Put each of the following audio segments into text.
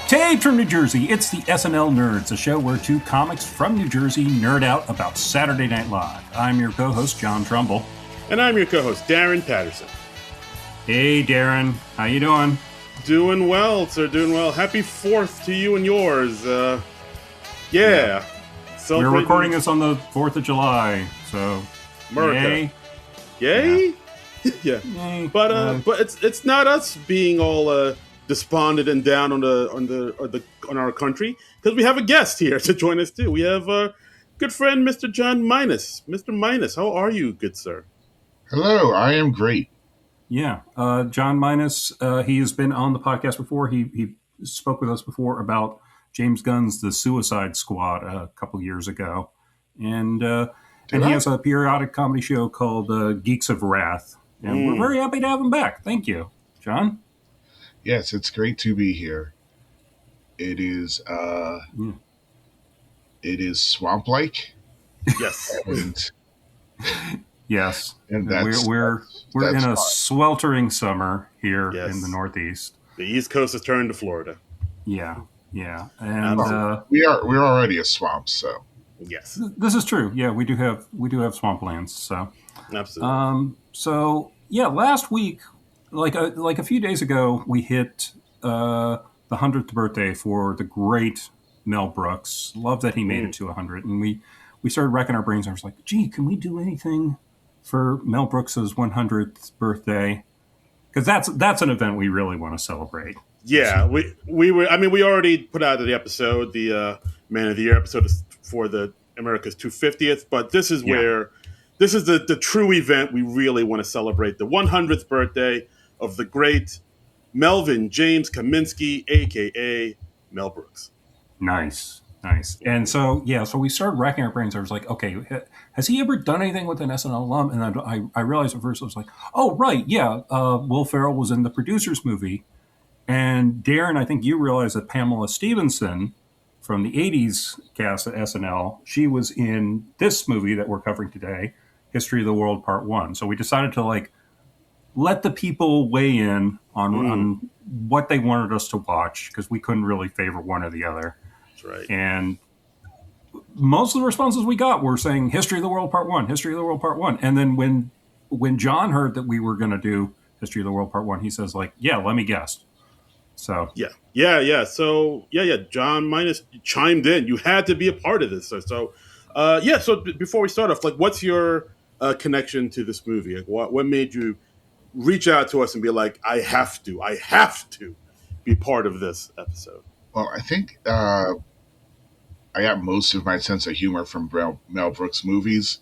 Taped from New Jersey, it's the SNL Nerds, a show where two comics from New Jersey nerd out about Saturday Night Live. I'm your co-host, John Trumbull. And I'm your co-host, Darren Patterson. Hey, Darren. How you doing? Doing well, sir. Doing well. Happy 4th to you and yours. Yeah. We're recording this on the 4th of July, so America. Yay? Yeah. Yay. But it's not us being all despondent and down on our country, because we have a guest here to join us too. We have good friend Mr. John Minus. Mr. Minus, how are you, good sir? Hello, I am great. Yeah, John Minus, he has been on the podcast before. He spoke with us before about James Gunn's The Suicide Squad a couple years ago. And he has a periodic comedy show called Geeks of Wrath. And we're very happy to have him back. Thank you, John. Yes, it's great to be here. It is it is swamp-like. Yes. Yes. And we're in a sweltering summer here in the Northeast. The East Coast has turned to Florida. Yeah. And we're already a swamp, so. Yes. This is true. Yeah, we do have swamplands, so. Absolutely. So yeah, last week, like a few days ago, we hit the 100th birthday for the great Mel Brooks. Love that he made it to 100, and we started racking our brains. I was like, gee, can we do anything for Mel Brooks's 100th birthday? Because that's an event we really want to celebrate. Yeah, we already put out the episode, the Man of the Year episode for the America's 250th, but this is where this is the true event we really want to celebrate, the 100th birthday of the great Melvin James Kaminsky, a.k.a. Mel Brooks. Nice. And so we started racking our brains. I was like, okay, has he ever done anything with an SNL alum? And I realized at first, I was like, oh, right, yeah, Will Ferrell was in the Producers movie. And Darren, I think you realized that Pamela Stevenson from the 80s cast at SNL, she was in this movie that we're covering today, History of the World Part 1. So we decided to let the people weigh in on what they wanted us to watch, because we couldn't really favor one or the other. That's right. And most of the responses we got were saying History of the World Part 1, History of the World Part 1. And then when John heard that we were going to do History of the World Part 1, he says, yeah, let me guess. So yeah. So John Minus chimed in. You had to be a part of this. So before we start off, what's your connection to this movie? What made you reach out to us and be like, I have to be part of this episode? Well, I think I got most of my sense of humor from Mel Brooks movies,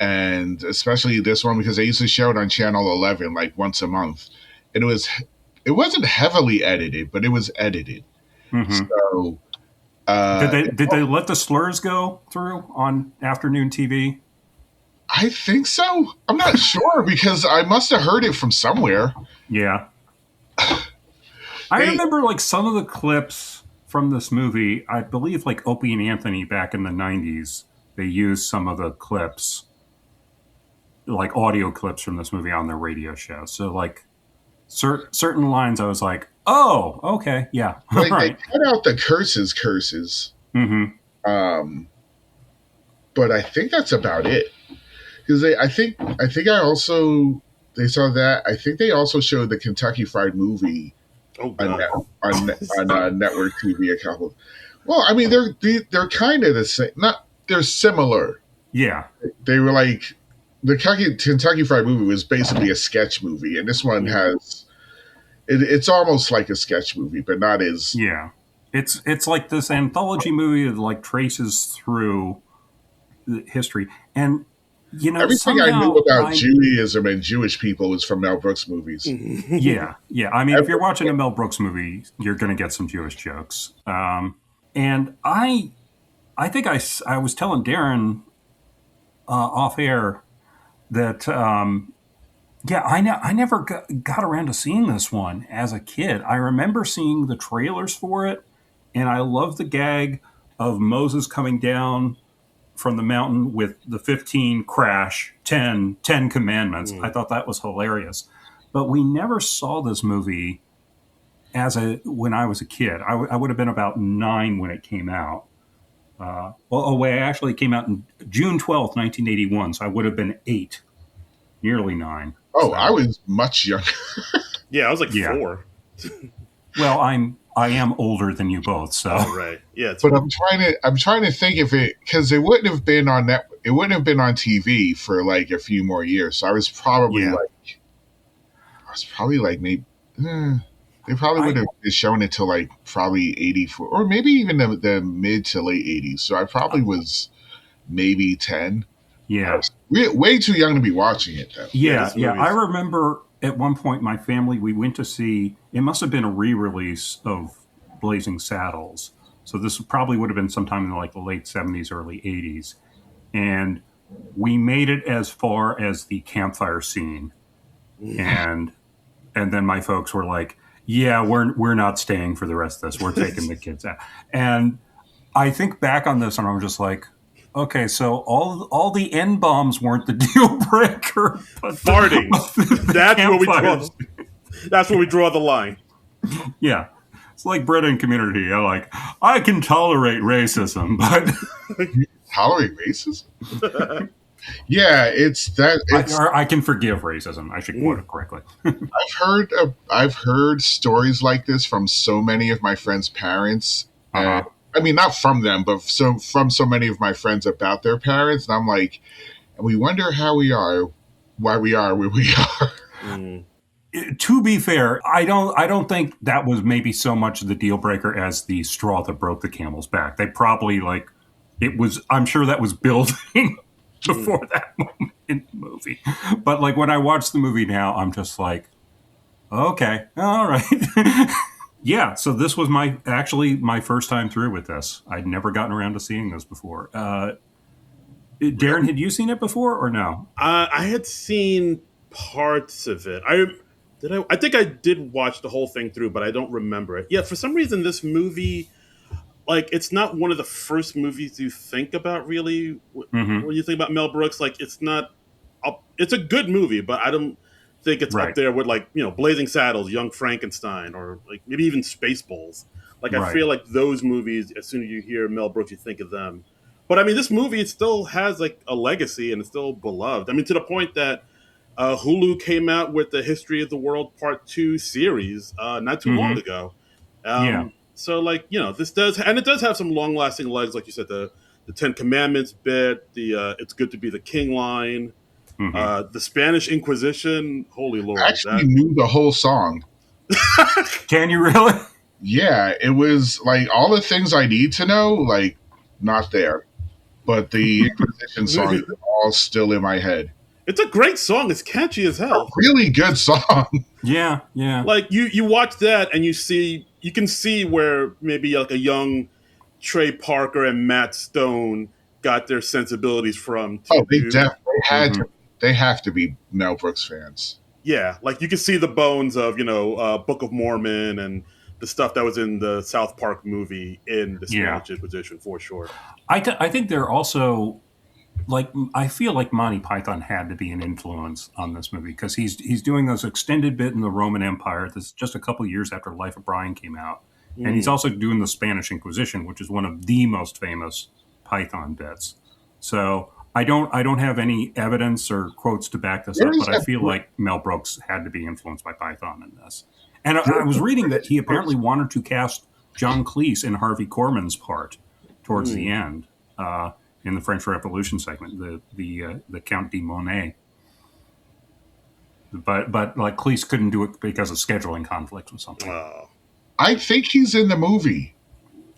and especially this one, because I used to show it on Channel 11 once a month, and it wasn't heavily edited, but it was edited. Mm-hmm. So did they let the slurs go through on afternoon TV? I think so. I'm not sure, because I must have heard it from somewhere. Yeah. I remember some of the clips from this movie. I believe Opie and Anthony back in the 90s, they used some of the clips, audio clips from this movie on their radio show. So certain lines I was like, oh, okay, yeah. They cut out the curses. Mm-hmm. But I think that's about it. Because I think they saw that. I think they also showed the Kentucky Fried Movie on network TV a couple. Well, I mean, they're kind of the same. They're similar. Yeah, they were the Kentucky Fried Movie was basically a sketch movie, and this one has it's almost like a sketch movie, but not as It's like this anthology movie that traces through the history. And everything I knew about Judaism and Jewish people is from Mel Brooks movies. Yeah. I mean, if you're watching a Mel Brooks movie, you're going to get some Jewish jokes. And I think I was telling Darren off air that I never got around to seeing this one as a kid. I remember seeing the trailers for it, and I love the gag of Moses coming down from the mountain with the 15 crash, 10 commandments. I thought that was hilarious. But we never saw this movie when I was a kid. I would have been about 9 when it came out. It actually came out in June 12th, 1981. So I would have been 8, nearly 9. Oh, So, I was much younger. Yeah, I was like 4. Well, I am older than you both, so. Oh, right. Yeah, but I'm trying to think if it, because it wouldn't have been on TV for like a few more years. So I was probably like maybe they probably would have shown it till like probably 84 or maybe even the mid to late 80s. So I probably was maybe 10. Yeah. Way too young to be watching it though. Yeah. I remember at one point my family, we went to see, it must have been a re-release of Blazing Saddles. So this probably would have been sometime in like the late 70s, early 80s. And we made it as far as the campfire scene. And then my folks were like, yeah, we're not staying for the rest of this. We're taking the kids out. And I think back on this and I'm just like, okay, so all the N-bombs weren't the deal breaker. But farting. That's where we draw the line. Yeah. It's like Brett in Community. I can tolerate racism, but... Tolerate racism? Yeah, it's that. I can forgive racism. I should quote it correctly. I've heard stories like this from so many of my friends' parents. I mean, not from them, but from so many of my friends about their parents. And I'm like, and we wonder why we are where we are. To be fair, I don't think that was maybe so much the deal breaker as the straw that broke the camel's back. They probably I'm sure that was building before that moment in the movie. But like when I watch the movie now, I'm just like, okay, all right. Yeah, so this was my first time through with this. I'd never gotten around to seeing this before. Darren, had you seen it before or no? I had seen parts of it. I think I did watch the whole thing through, but I don't remember it. Yeah, for some reason this movie, like, it's not one of the first movies you think about really when you think about Mel Brooks. Like, it's a good movie, but I don't think it's up there with, like, Blazing Saddles, Young Frankenstein, or like maybe even Spaceballs. Like, I feel like those movies, as soon as you hear Mel Brooks, you think of them. But I mean, this movie, it still has like a legacy and it's still beloved. I mean, to the point that Hulu came out with the History of the World Part 2 series not too long ago. So, like, this does have some long-lasting legs, like you said, the Ten Commandments bit, the "It's good to be the king" line, the Spanish Inquisition. Holy Lord! I actually knew the whole song. Can you really? Yeah, it was like all the things I need to know, like, not there, but the Inquisition song is all still in my head. It's a great song. It's catchy as hell. A really good song. Yeah. Like you watch that and you can see where maybe like a young Trey Parker and Matt Stone got their sensibilities from. They have to be Mel Brooks fans. Yeah, like you can see the bones of Book of Mormon and the stuff that was in the South Park movie in the Spanish Inquisition for sure. I think they're also. Like, I feel like Monty Python had to be an influence on this movie because he's doing those extended bit in the Roman Empire. This is just a couple of years after Life of Brian came out, and he's also doing the Spanish Inquisition, which is one of the most famous Python bits. So I don't have any evidence or quotes to back this up, but I feel like Mel Brooks had to be influenced by Python in this. And I was reading that he apparently wanted to cast John Cleese in Harvey Korman's part towards the end. In the French Revolution segment, the Count de Monet, but like Cleese couldn't do it because of scheduling conflicts or something. I think he's in the movie.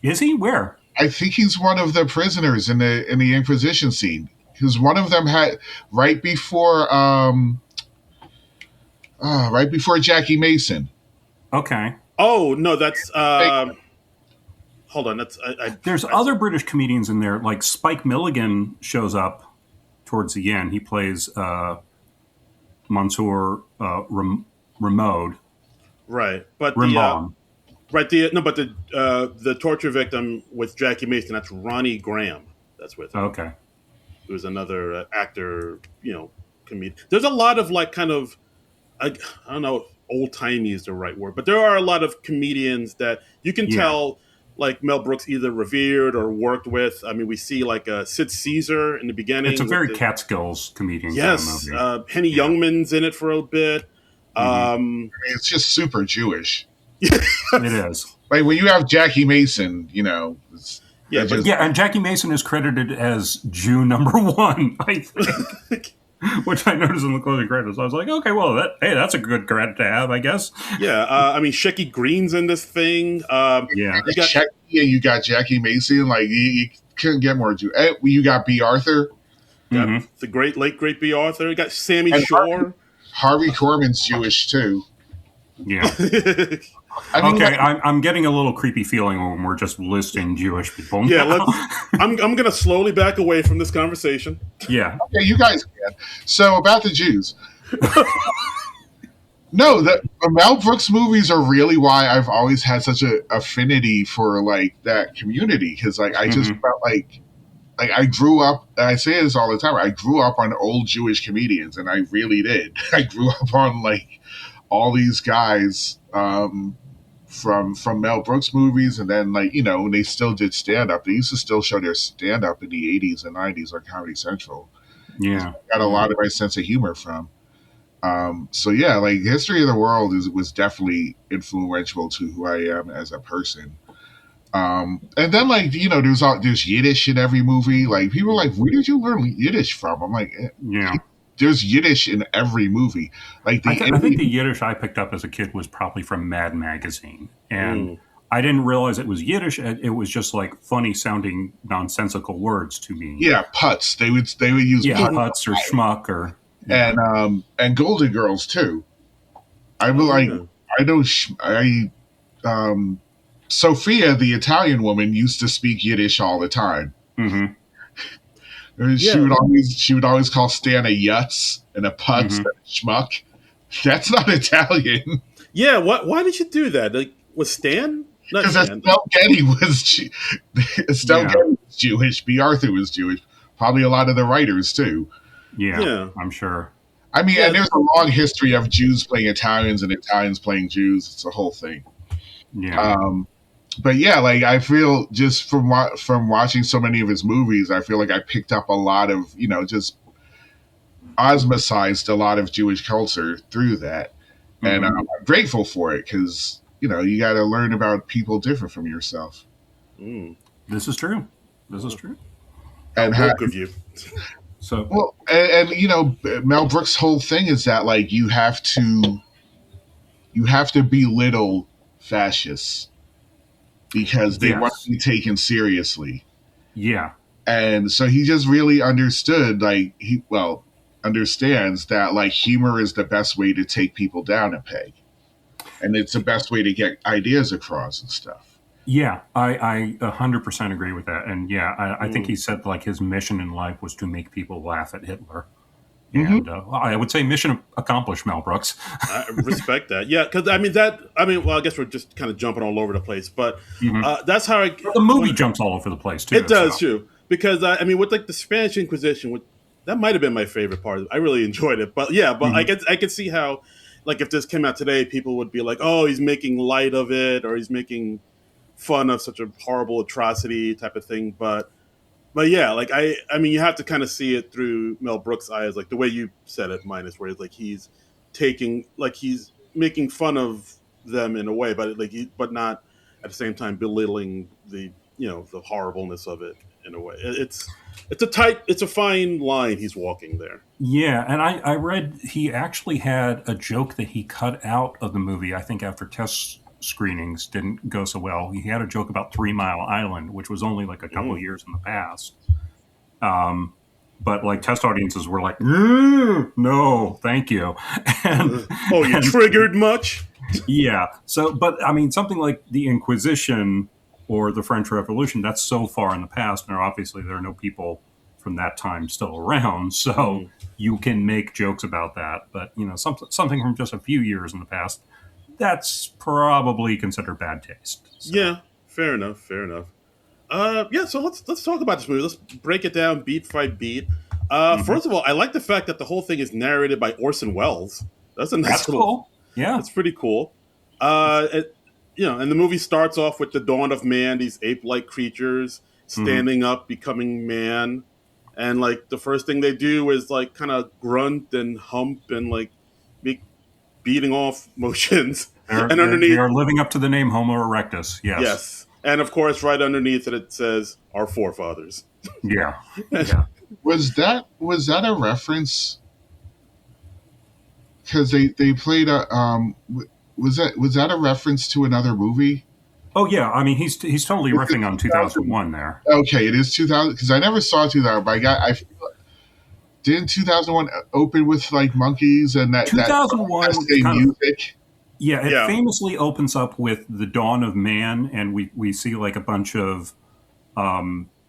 Is he? Where? I think he's one of the prisoners in the Inquisition scene. Because one of them had right before Jackie Mason. Okay. Oh no, that's. Hold on, there's other British comedians in there, like Spike Milligan shows up towards the end. He plays Mansour Ramode. Right, but Rimbaud. the torture victim with Jackie Mason, that's Ronnie Graham. That's with him. Okay. There was another actor, comedian. There's a lot of like kind of, I don't know, old timey is the right word, but there are a lot of comedians that you can tell, like Mel Brooks either revered or worked with. I mean, we see like Sid Caesar in the beginning. It's a very Catskills comedian. Yes, kind of movie. Henny Youngman's in it for a bit. It's just super Jewish. It is. Like when you have Jackie Mason, and Jackie Mason is credited as Jew number 1, I think. Which I noticed in the closing credits. I was like, okay, well, that's a good credit to have, I guess. Yeah, I mean, Shecky Green's in this thing. You got Jackie Mason. Like, you couldn't get more Jew. You got B. Arthur. The late great B. Arthur. You got Sammy Shore. Harvey Korman's Jewish, too. Yeah. I'm getting a little creepy feeling when we're just listing Jewish people. Yeah, I'm going to slowly back away from this conversation. Yeah. Okay, you guys can. So about the Jews. No, the Mel Brooks movies are really why I've always had such an affinity for like that community, because like I just felt like I grew up. And I say this all the time. I grew up on old Jewish comedians, and I really did. I grew up on like all these guys from Mel Brooks movies, and then like they still did stand up. They used to still show their stand up in the 80s and 90s on Comedy Central. Yeah, I got a lot of my sense of humor from. So yeah, like History of the World was definitely influential to who I am as a person. And then like there's Yiddish in every movie. Like people are like, where did you learn Yiddish from? I'm like, yeah. There's Yiddish in every movie. Like I think the Yiddish I picked up as a kid was probably from Mad Magazine, and I didn't realize it was Yiddish. It was just like funny sounding nonsensical words to me. Yeah, putz. They would use putz or schmuck or and Golden Girls too. Sophia, the Italian woman, used to speak Yiddish all the time. Mm-hmm. She would always call Stan a yutz and a putz and a schmuck. That's not Italian. Yeah, why did you do that? Like, was Stan? Because Estelle Getty was Jewish. B. Arthur was Jewish. Probably a lot of the writers too. Yeah. I'm sure. I mean, and there's a long history of Jews playing Italians and Italians playing Jews. It's a whole thing. Yeah. But yeah, like I feel just from watching so many of his movies, I feel like I picked up a lot of, just osmosized a lot of Jewish culture through that. And I'm grateful for it because, you got to learn about people different from yourself. This is true. And how of you. So well, and Mel Brooks' whole thing is that like you have to belittle fascists because they want to be taken seriously. Yeah. And so he just really understood, understands that like humor is the best way to take people down a peg. And it's the best way to get ideas across and stuff. Yeah, I 100% agree with that. And yeah, I think he said like his mission in life was to make people laugh at Hitler. And I would say mission accomplished, Mel Brooks. I respect that. Yeah, because I guess we're just kind of jumping all over the place, but that's how the movie jumps all over the place too. It does too, because with like the Spanish Inquisition, that might have been my favorite part. I really enjoyed it, but yeah, but I could see how, like, if this came out today, people would be like, "Oh, he's making light of it," or "He's making fun of such a horrible atrocity," type of thing, But yeah, like I mean, you have to kind of see it through Mel Brooks' eyes, like the way you said it, minus where it's like he's making fun of them in a way, but not at the same time belittling the horribleness of it in a way. It's a fine line he's walking there. Yeah, and I read he actually had a joke that he cut out of the movie. I think after test screenings didn't go so well. He had a joke about 3 Mile Island, which was only like a couple of years in the past. But like test audiences were like, no, thank you. And, you triggered much? Yeah. So, but I mean, something like the Inquisition or the French Revolution, that's so far in the past. And obviously there are no people from that time still around. So you can make jokes about that. But, something from just a few years in the past, that's probably considered bad taste. So. Yeah, fair enough. So let's talk about this movie. Let's break it down beat by beat. First of all, I like the fact that the whole thing is narrated by Orson Welles. That's a nice cool. Yeah. It's pretty cool. And the movie starts off with the dawn of man, these ape-like creatures standing up, becoming man. And like the first thing they do is like kind of grunt and hump and like make beating off motions. And They underneath, are living up to the name Homo erectus. Yes. yes. And of course, right underneath it says our forefathers. Yeah. Yeah. Was that a reference? Because they played a was that a reference to another movie? Oh yeah, I mean he's totally riffing on 2001 there. Okay, it is 2000 because I never saw 2000, but I feel didn't 2001 open with like monkeys and that 2001 music? Yeah, it famously opens up with the dawn of man, and we see like a bunch of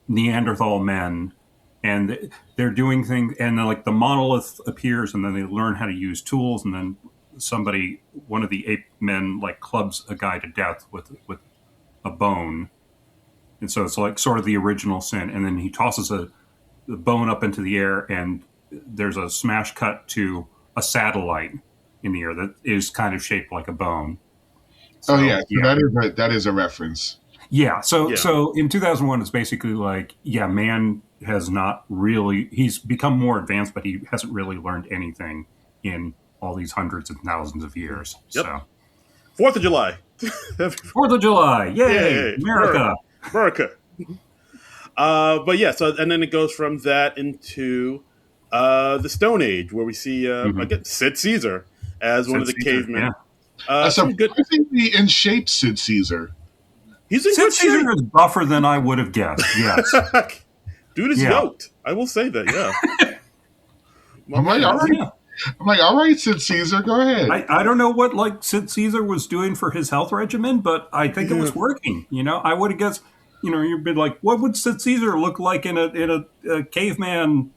Neanderthal men, and they're doing things, and then, like the monolith appears, and then they learn how to use tools, and then one of the ape men, like clubs a guy to death with a bone, and so it's like sort of the original sin, and then he tosses the bone up into the air, and there's a smash cut to a satellite in the air that is kind of shaped like a bone. So, that is a reference. Yeah. So in 2001, it's basically like, man has not really, he's become more advanced, but he hasn't really learned anything in all these hundreds and thousands of years. Yep. So 4th of July. 4th of July. Yay. America. But yeah, so, and then it goes from that into the Stone Age, where we see, again, Sid Caesar as one of the cavemen. Yeah. Surprisingly in shape, Sid Caesar. He's in Sid good Caesar shape. is buffer than I would have guessed. Yes. Dude is yoked. I will say that, yeah. I'm like, all right, Sid Caesar, go ahead. I don't know what like Sid Caesar was doing for his health regimen, but I think it was working. I would have guessed. You'd be like, what would Sid Caesar look like in a caveman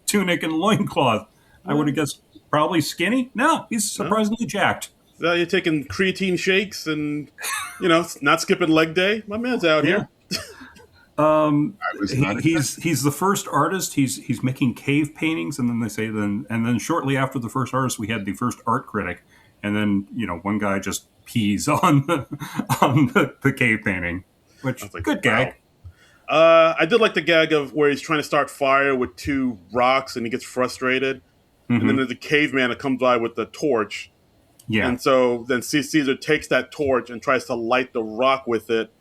tunic and loincloth? I would have guessed probably skinny. No, he's surprisingly jacked. So you're taking creatine shakes and, not skipping leg day. My man's out here. He's the first artist. He's making cave paintings, and then they say and then shortly after the first artist, we had the first art critic, and then one guy just pees on the cave painting, which like, good gag. I did like the gag of where he's trying to start fire with 2 rocks and he gets frustrated, and then there's a caveman that comes by with the torch. Yeah. And so then Caesar takes that torch and tries to light the rock with it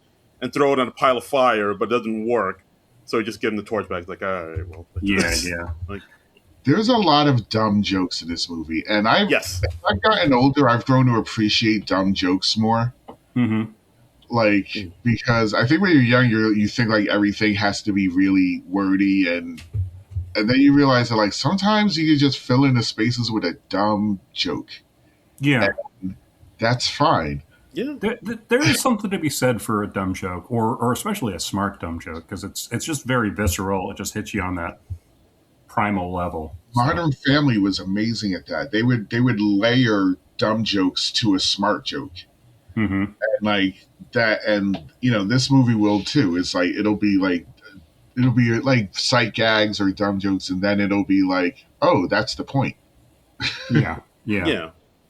and throw it on a pile of fire, but it doesn't work. So he just gives him the torch back. He's like, all right, well. Like, there's a lot of dumb jokes in this movie. And I've gotten older, I've grown to appreciate dumb jokes more. Mm-hmm. Like, because I think when you're young, you think like everything has to be really wordy, and then you realize that like sometimes you can just fill in the spaces with a dumb joke. Yeah. And that's fine. Yeah. There is something to be said for a dumb joke, or especially a smart dumb joke, because it's just very visceral. It just hits you on that primal level. Modern Family was amazing at that. They would layer dumb jokes to a smart joke. Mm-hmm. And like that, and this movie will too. It's like it'll be like sight gags or dumb jokes, and then it'll be like, oh, that's the point. Yeah.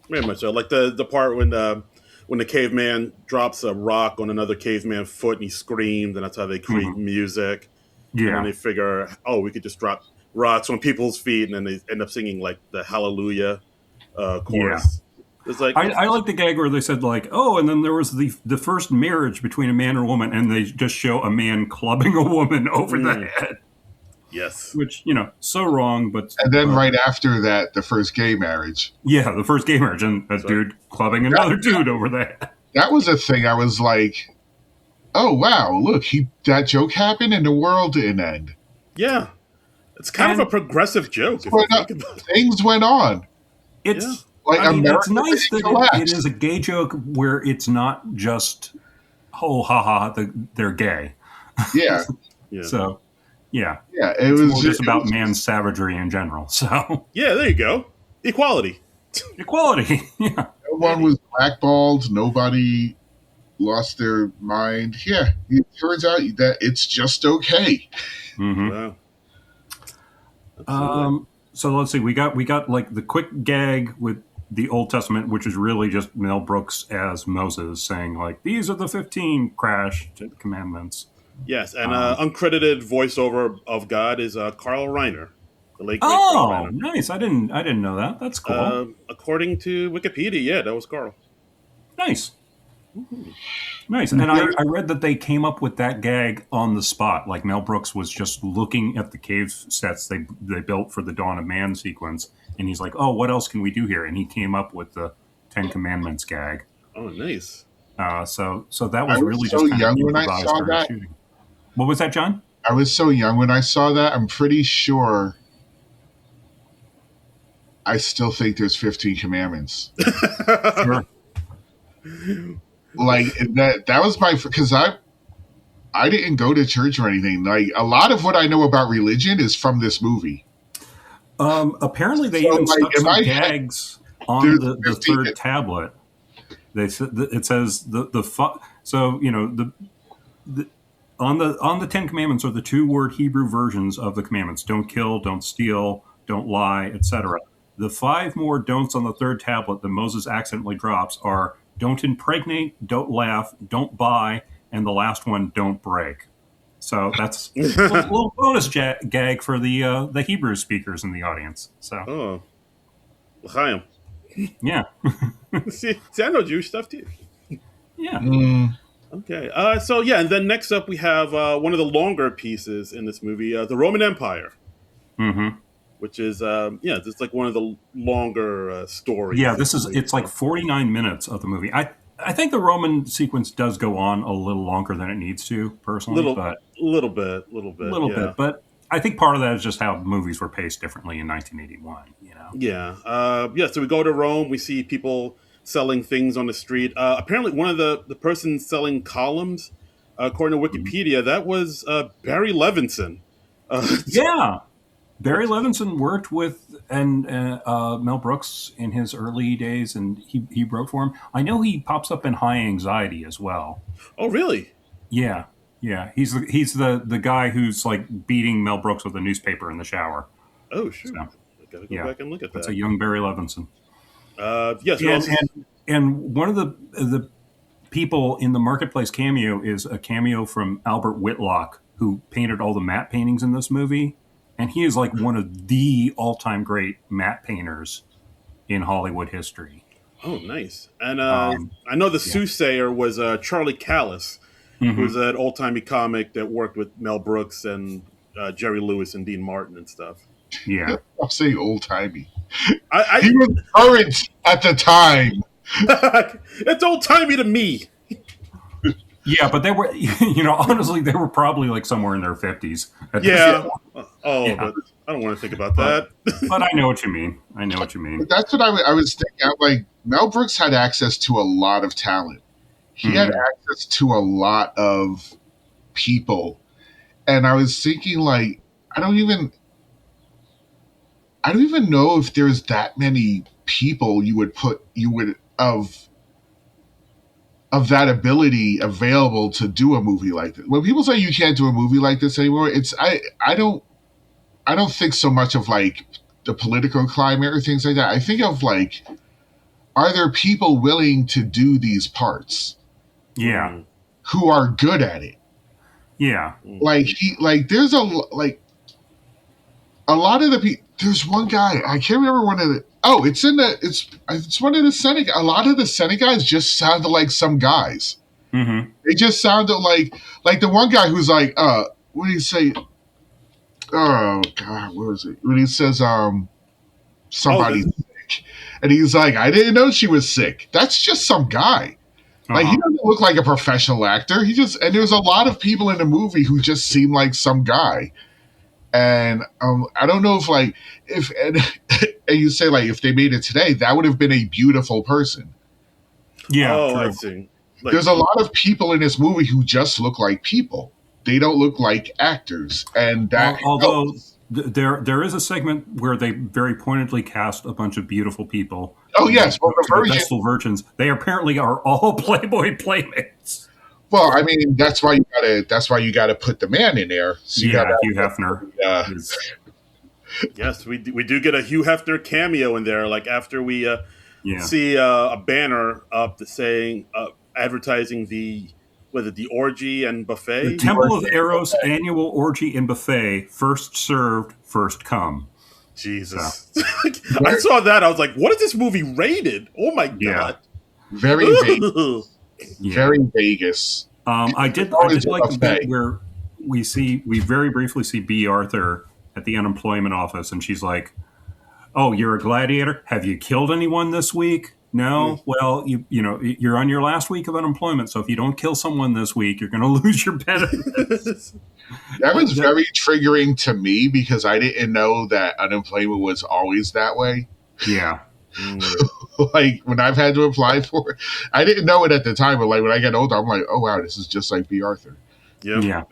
Very much so. Like the part when the caveman drops a rock on another caveman foot and he screams, and that's how they create music. Yeah. And then they figure, we could just drop rocks on people's feet, and then they end up singing like the Hallelujah chorus. Yeah. It's like I like the gag where they said like, and then there was the first marriage between a man and a woman, and they just show a man clubbing a woman over the head. Yes. Which, so wrong, but... And then right after that, the first gay marriage. Yeah, the first gay marriage, and a dude clubbing another dude over the head. That was a thing I was like, oh, wow, look, that joke happened and the world didn't end. Yeah. It's kind of a progressive joke. Things went on. It's... it's nice that it is a gay joke where it's not just, they're gay. Yeah. So... Yeah, it was more just about man's savagery in general. So there you go, equality. Yeah, no one was blackballed. Nobody lost their mind. Yeah, it turns out that it's just okay. Mm-hmm. Wow. So let's see. We got like the quick gag with the Old Testament, which is really just Mel Brooks as Moses saying, like, these are the 15 crash commandments. Yes, and uncredited voiceover of God is Carl Reiner, the late great Carl Oh, Reiner. nice! I didn't know that. That's cool. According to Wikipedia, yeah, that was Carl. Nice. Nice. And I read that they came up with that gag on the spot. Like Mel Brooks was just looking at the cave sets they built for the Dawn of Man sequence, and he's like, "Oh, what else can we do here?" And he came up with the Ten Commandments gag. Oh, nice. So that was really so just kind young of when I improvised saw during that. shooting. What was that, John? I was so young when I saw that. I'm pretty sure. I still think there's 15 commandments. Sure. Like that was my, because I didn't go to church or anything. Like a lot of what I know about religion is from this movie. Apparently, they So, even like, stuck in some my gags on the 15 third tablet. They said it says so on the Ten Commandments are the 2-word Hebrew versions of the commandments: don't kill, don't steal, don't lie, etc. The 5 more don'ts on the third tablet that Moses accidentally drops are don't impregnate, don't laugh, don't buy, and the last one, don't break. So that's a little bonus gag for the Hebrew speakers in the audience. So Oh, L'chaim. yeah, see, I know Jewish stuff too. yeah. Okay, so yeah, and then next up we have one of the longer pieces in this movie, the Roman Empire. Mm-hmm. Which is it's like one of the longer stories. Yeah, it's like 49 minutes of the movie. I think the Roman sequence does go on a little longer than it needs to, personally. Little bit. But I think part of that is just how movies were paced differently in 1981. Yeah. So we go to Rome. We see people selling things on the street. Apparently, one of the person selling columns, according to Wikipedia, that was Barry Levinson. Yeah. Barry Levinson worked with Mel Brooks in his early days, and he wrote for him. I know he pops up in High Anxiety as well. Oh, really? Yeah. He's the guy who's like beating Mel Brooks with a newspaper in the shower. Oh, shoot! So, I gotta go back and look at that. It's a young Barry Levinson. Yes. And one of the people in the Marketplace cameo is a cameo from Albert Whitlock, who painted all the matte paintings in this movie. And he is like one of the all-time great matte painters in Hollywood history. Oh, nice. And I know the soothsayer was Charlie Callis, who's an old-timey comic that worked with Mel Brooks and Jerry Lewis and Dean Martin and stuff. Yeah. I'm saying old-timey. He was current at the time. It's old-timey to me. Yeah, but they were, honestly, they were probably like somewhere in their 50s. Yeah. But I don't want to think about that. But I know what you mean. But that's what I was thinking. Like, Mel Brooks had access to a lot of talent. He had access to a lot of people. And I was thinking, like, I don't even know if there's that many people of that ability available to do a movie like this. When people say you can't do a movie like this anymore, I don't think so much of like the political climate or things like that. I think of like, are there people willing to do these parts? Yeah. Who are good at it? Yeah. There's a lot of the people. There's one guy, I can't remember it's one of the Senate. A lot of the Senate guys just sounded like some guys. Mm-hmm. They just sounded like the one guy who's like, what do you say? Oh God, what was it? When he says, somebody's sick, and he's like, I didn't know she was sick. That's just some guy. Like, he doesn't look like a professional actor. And there's a lot of people in the movie who just seem like some guy. And I don't know if and you say like if they made it today, that would have been a beautiful person. Yeah. Oh, I see. There's a lot of people in this movie who just look like people. They don't look like actors, and that. Although there is a segment where they very pointedly cast a bunch of beautiful people. Oh yes, well the Vestal virgins. They apparently are all Playboy playmates. Well, I mean that's why you gotta put the man in there. So Hugh Hefner. Yes, we do get a Hugh Hefner cameo in there. Like after we Yeah. see a banner up saying advertising the orgy and The buffet. Temple of Eros annual orgy and buffet, first served, first come. So, Jesus, I saw that. I was like, "What is this movie rated?" Oh my yeah. god, Very Vegas. Yeah. Very Vegas. I did always like a the bit buffet. where we very briefly see B. Arthur at the unemployment office, and she's like, "Oh, you're a gladiator. Have you killed anyone this week? No. Well, you're on your last week of unemployment, so if you don't kill someone this week, you're going to lose your benefits." That was very triggering to me because I didn't know that unemployment was always that way. Yeah. Like when I've had to apply for it, I didn't know it at the time, but like when I get older, I'm like, oh wow, this is just like B. Arthur. Yeah.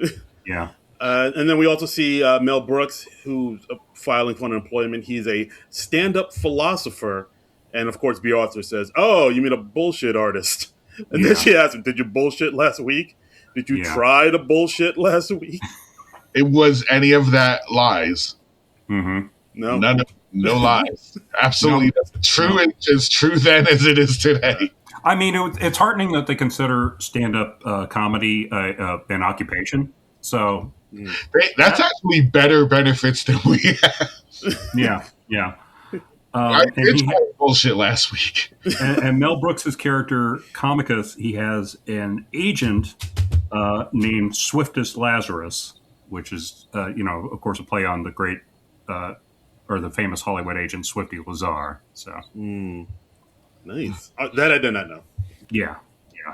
And then we also see Mel Brooks, who's filing for unemployment. He's a stand-up philosopher, and of course, B. Arthur says, "Oh, you mean a bullshit artist?" And then she asks him, "Did you bullshit last week? Did you try to bullshit last week?" It was any of that lies. Mm-hmm. No, no lies. Absolutely true. It's as true then as it is today. I mean, it's heartening that they consider stand-up comedy an occupation. So that's actually better benefits than we have. Yeah. I did try bullshit last week. and Mel Brooks's character, Comicus, he has an agent named Swiftest Lazarus, which is, of course, a play on the great or the famous Hollywood agent Swifty Lazar. So nice. That I did not know. Yeah.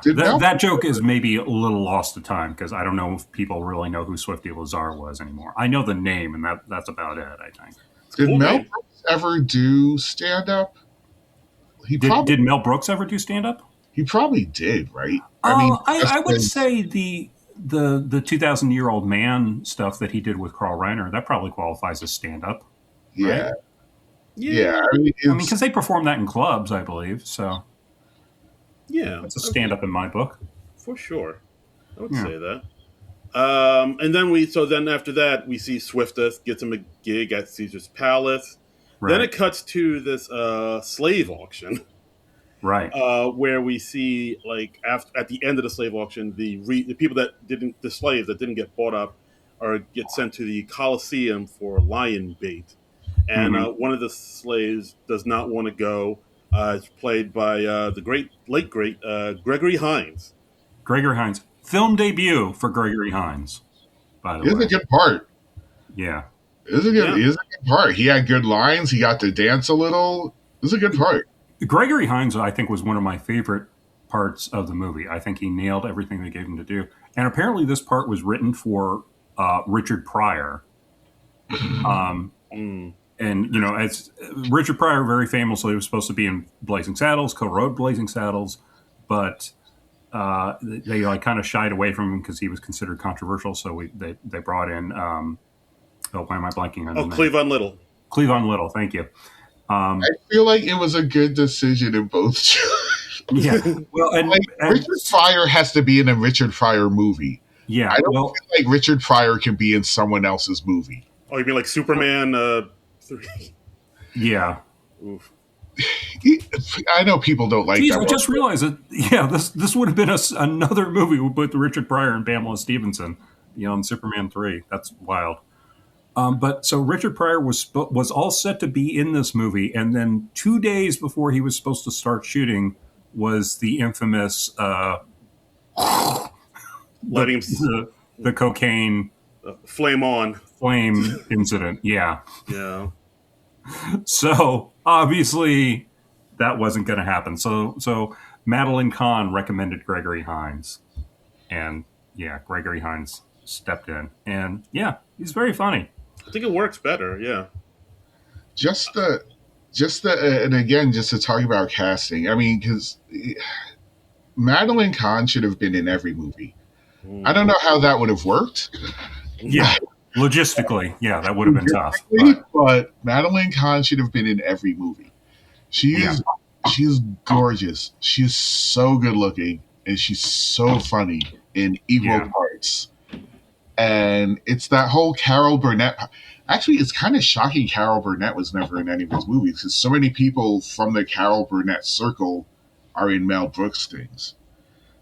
That joke is maybe a little lost to time because I don't know if people really know who Swifty Lazar was anymore. I know the name, and that's about it, I think. Did Mel Brooks ever do stand-up? Did Mel Brooks ever do stand-up? He probably did, right? I would say the 2,000-year-old man stuff that he did with Carl Reiner, that probably qualifies as stand-up. Yeah. Right? Yeah. I mean, because they perform that in clubs, I believe. So, yeah, it's a stand-up in my book. For sure. I would say that. And then after that, we see Swiftest gets him a gig at Caesar's Palace. Right. Then it cuts to this slave auction. Right. Where we see, like, at the end of the slave auction, the people the slaves that didn't get bought up get sent to the Colosseum for lion bait. And one of the slaves does not want to go. It's played by the late great Gregory Hines. Gregory Hines. Film debut for Gregory Hines, by the way. It's a good part. Yeah. It's a good part. He had good lines. He got to dance a little. It was a good part. Gregory Hines, I think, was one of my favorite parts of the movie. I think he nailed everything they gave him to do. And apparently this part was written for Richard Pryor. And, as Richard Pryor very famously was supposed to be in Blazing Saddles, co-wrote Blazing Saddles, but they kind of shied away from him because he was considered controversial. So they brought in, why am I blanking on his name? Cleavon Little. Cleavon Little, thank you. I feel like it was a good decision in both. Yeah. Well, and Richard Pryor has to be in a Richard Pryor movie. Yeah. I don't feel like Richard Pryor can be in someone else's movie. Oh, you mean like Superman 3? Yeah. Oof. I know people don't like that. I just realized that, this would have been another movie with Richard Pryor and Pamela Stevenson, in Superman 3. That's wild. But so Richard Pryor was all set to be in this movie, and then 2 days before he was supposed to start shooting was the infamous letting him the cocaine flame incident. Yeah. So obviously that wasn't going to happen. So Madeline Kahn recommended Gregory Hines, and Gregory Hines stepped in, and he's very funny. I think it works better. Yeah. And again, just to talk about casting, I mean, because Madeline Kahn should have been in every movie. I don't know how that would have worked. Yeah. Logistically, that would have been tough. But Madeline Kahn should have been in every movie. She is gorgeous. She is so good looking, and she's so funny in equal parts. And it's that whole Carol Burnett. Actually, it's kind of shocking Carol Burnett was never in any of his movies because so many people from the Carol Burnett circle are in Mel Brooks things.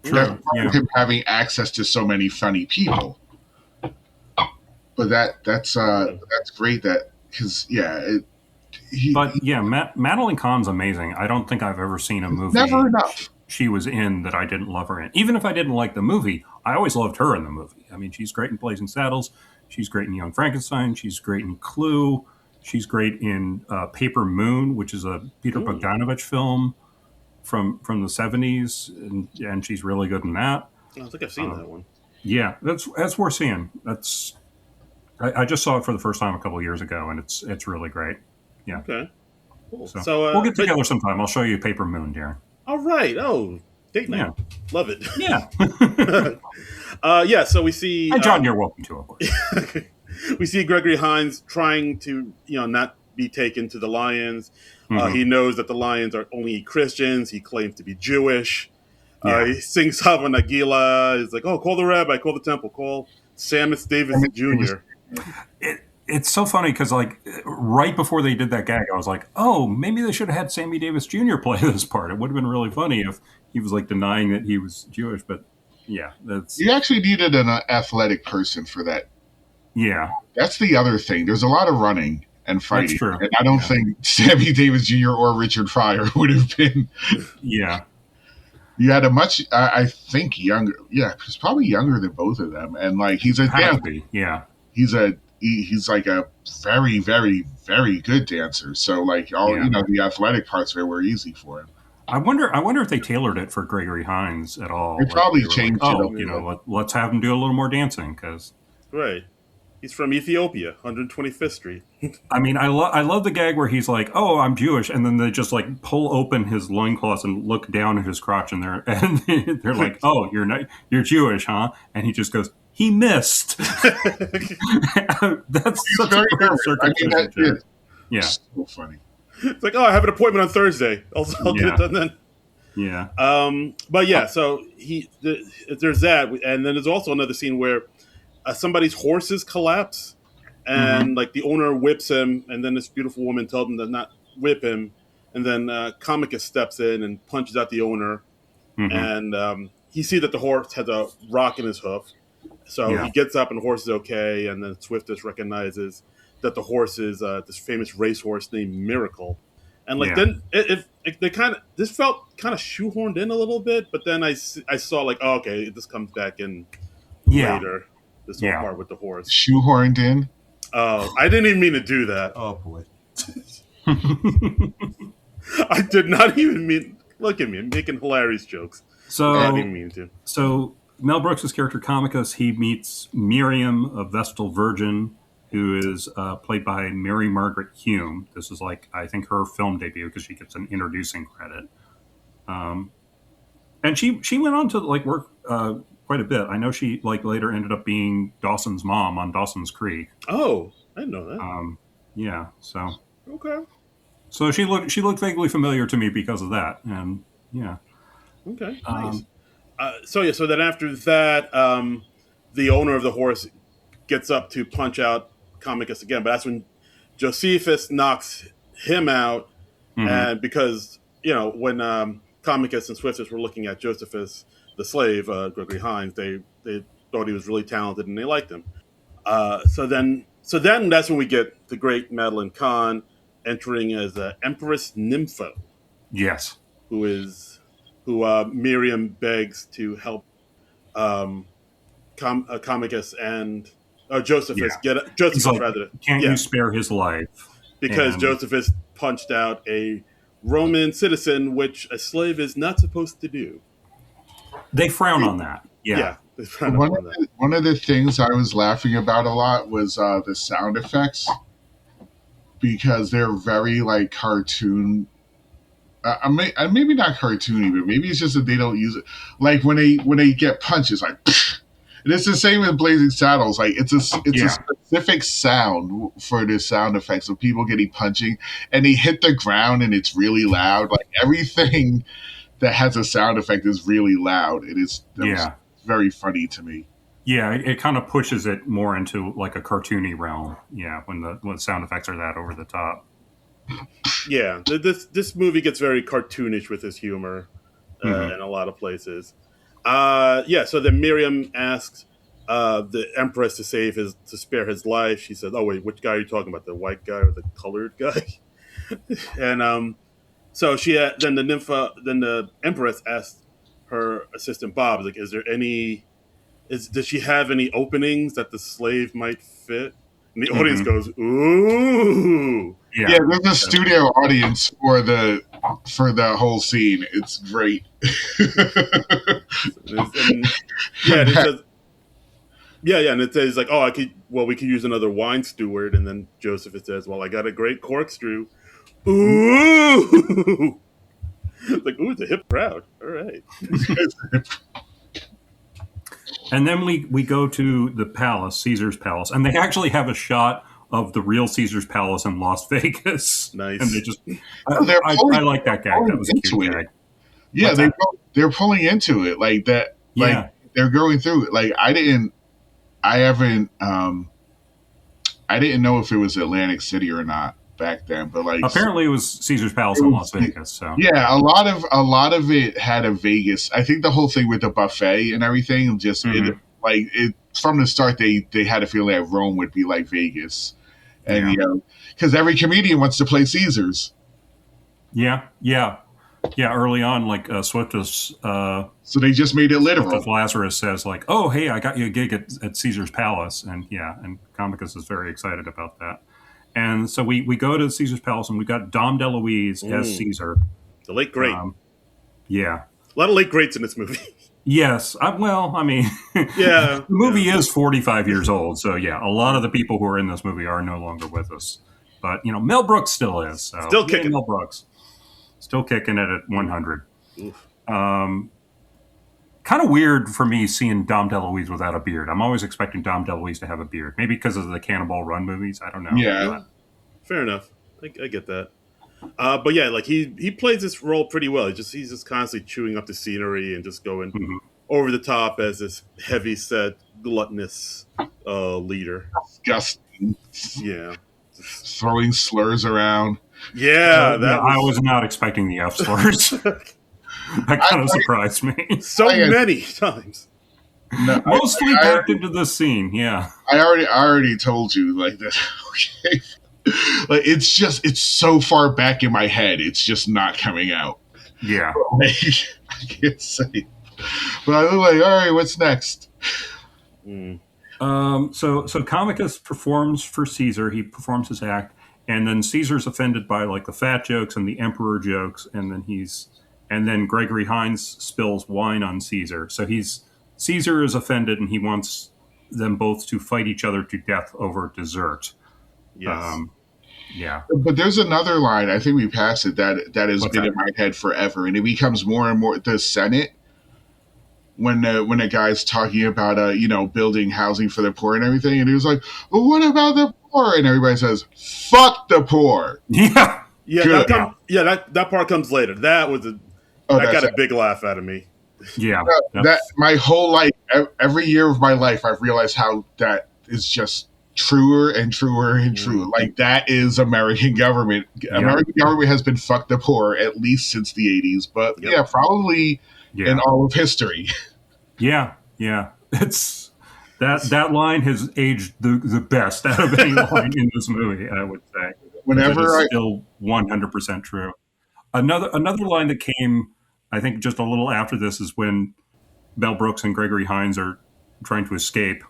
True. That's part of him having access to so many funny people. But that's great that because Madeline Kahn's amazing. I don't think I've ever seen a movie never enough she was in that I didn't love her in. Even if I didn't like the movie, I always loved her in the movie. I mean, she's great in Blazing Saddles. She's great in Young Frankenstein. She's great in Clue. She's great in Paper Moon, which is a Peter Bogdanovich film from the 70s, and she's really good in that. I think I've seen that one. Yeah, that's worth seeing. I just saw it for the first time a couple of years ago, and it's really great. Yeah. Okay. Cool. So we'll get together sometime. I'll show you Paper Moon, Darren. All right. Oh, date night. Yeah. Love it. Yeah. So we see. And John, you're welcome to, of course. We see Gregory Hines trying to, not be taken to the Lions. Mm-hmm. He knows that the Lions are only Christians. He claims to be Jewish. He sings Hava Nagila. He's like, oh, call the rabbi, call the temple, call Samus Davis Jr. It's so funny because, like, right before they did that gag, I was like, oh, maybe they should have had Sammy Davis Jr. play this part. It would have been really funny if he was, like, denying that he was Jewish. But, yeah. You actually needed an athletic person for that. Yeah. That's the other thing. There's a lot of running and fighting. That's true. And I don't think Sammy Davis Jr. or Richard Pryor would have been. Yeah. You had a much, I think, younger. Yeah, he's probably younger than both of them. And, like, he's a dancer. Yeah. He's like a very, very, very good dancer. So, like, the athletic parts were easy for him. I wonder if they tailored it for Gregory Hines at all. They probably changed it. Let's have him do a little more dancing because. Right. He's from Ethiopia, 125th Street. I mean, I love the gag where he's like, "Oh, I'm Jewish," and then they just like pull open his loincloth and look down at his crotch, and they're like, "Oh, you're Jewish, huh?" And he just goes, "He missed." That's such a great circumcision. Yeah, so funny. It's like, oh, I have an appointment on Thursday. I'll get it done then. Yeah. But yeah, so there's that, and then there's also another scene where somebody's horses collapse, and like the owner whips him, and then this beautiful woman tells him to not whip him, and then Comicus steps in and punches out the owner, and he sees that the horse has a rock in his hoof, so he gets up and the horse is okay, and then Swiftus recognizes that the horse is this famous racehorse named Miracle, and then this felt kind of shoehorned in a little bit, but then I saw like, oh, okay, this comes back in later. This whole part with the horse. Shoehorned in? Oh, I didn't even mean to do that. Oh, boy. I did not even mean... Look at me, I'm making hilarious jokes. So, I didn't mean to. So, Mel Brooks' character Comicus, he meets Miriam, a Vestal Virgin, who is played by Mary Margaret Hume. This is, like, I think her film debut because she gets an introducing credit. And she went on to, like, work... quite a bit. I know she later ended up being Dawson's mom on Dawson's Creek. Oh, I didn't know that. Yeah. So okay. So she looked vaguely familiar to me because of that, and yeah. Okay. Nice. So then after that, the owner of the horse gets up to punch out Comicus again, but that's when Josephus knocks him out, and because when Comicus and Swiftus were looking at Josephus, the slave, Gregory Hines, they thought he was really talented and they liked him. So then that's when we get the great Madeline Kahn entering as Empress Nympho. Yes. Who Miriam begs to help Comicus and Josephus get Josephus like, rather. Can't you spare his life? Because Josephus punched out a Roman citizen, which a slave is not supposed to do. They frown on that. Yeah. One of the things I was laughing about a lot was the sound effects, because they're very like cartoon. Maybe not cartoony, but maybe it's just that they don't use it. Like when they get punched, it's like, and it's the same with Blazing Saddles. Like it's a specific sound for the sound effects of people getting punching, and they hit the ground and it's really loud. Like everything that has a sound effect is really loud. It is very funny to me. Yeah, it kind of pushes it more into like a cartoony realm. Yeah, when the sound effects are that over the top. Yeah, this movie gets very cartoonish with his humor Mm-hmm. in a lot of places. Yeah, so then Miriam asks the Empress to spare his life. She says, "Oh wait, which guy are you talking about? The white guy or the colored guy?" And so then the Empress asked her assistant Bob, like, "Is there any? Does she have any openings that the slave might fit?" And the audience Mm-hmm. goes, "Ooh." Yeah, there's a studio audience for the whole scene. It's great. Yeah, and it says, and it says like, "Oh, we could use another wine steward," and then Joseph it says, "Well, I got a great corkscrew." Ooh, it's like, ooh, it's a hip crowd. All right. And then we go to the palace, Caesar's palace, and they actually have a shot of the real Caesar's palace in Las Vegas. Nice. And they just, I like that gag. That was a cute gag. Yeah, they're pulling into it like that. Like Yeah. they're going through it. Like I didn't know if it was Atlantic City or not back then, but like Apparently it was Caesar's palace in Las Vegas. So yeah, a lot of it had a Vegas. I think the whole thing with the buffet and everything just it from the start they had a feeling that Rome would be like Vegas, and because every comedian wants to play Caesars. Yeah. Early on, like Swift's, so they just made it literal. Swift Lazarus says like, "Oh, hey, I got you a gig at Caesar's Palace," and Comicus is very excited about that. And so we go to Caesar's Palace, and we got Dom DeLuise as Caesar, the late great. Yeah, a lot of late greats in this movie. Yes, the movie is 45 years old, so yeah, a lot of the people who are in this movie are no longer with us. But Mel Brooks still is. So still kicking. Mel Brooks. Still kicking it at 100. Kind of weird for me seeing Dom DeLuise without a beard. I'm always expecting Dom DeLuise to have a beard. Maybe because of the Cannonball Run movies. I don't know. Yeah. Fair enough. I get that. But yeah, like he plays this role pretty well. He's just constantly chewing up the scenery and just going over the top as this heavy set, gluttonous leader. Disgusting. Yeah. Throwing slurs around. Yeah, I was not expecting the F slurs. That kind of surprised me. So many times. No, mostly packed into this scene. Yeah, I already told you like this. Okay, like it's so far back in my head. It's just not coming out. Yeah, I can't say. But I was like, all right, what's next? So Comicus performs for Caesar. He performs his act. And then Caesar's offended by like the fat jokes and the emperor jokes, and then Gregory Hines spills wine on Caesar. So Caesar is offended, and he wants them both to fight each other to death over dessert. Yes. Yeah. But there's another line, I think we passed it, that has been in my head forever, and it becomes more and more the Senate when a guy's talking about building housing for the poor and everything, and he was like, well, what about the poor? And everybody says, fuck the poor. Yeah. That part comes later. That got a big laugh out of me. Yeah. That my whole life, every year of my life, I've realized how that is just truer and truer and truer. Like that is American government. American government has been fuck the poor at least since the 80s, but probably in all of history. Yeah. It's that line has aged the best out of any line in this movie, I would say. Whenever still 100% true. Another line that came, I think, just a little after this is when Mel Brooks and Gregory Hines are trying to escape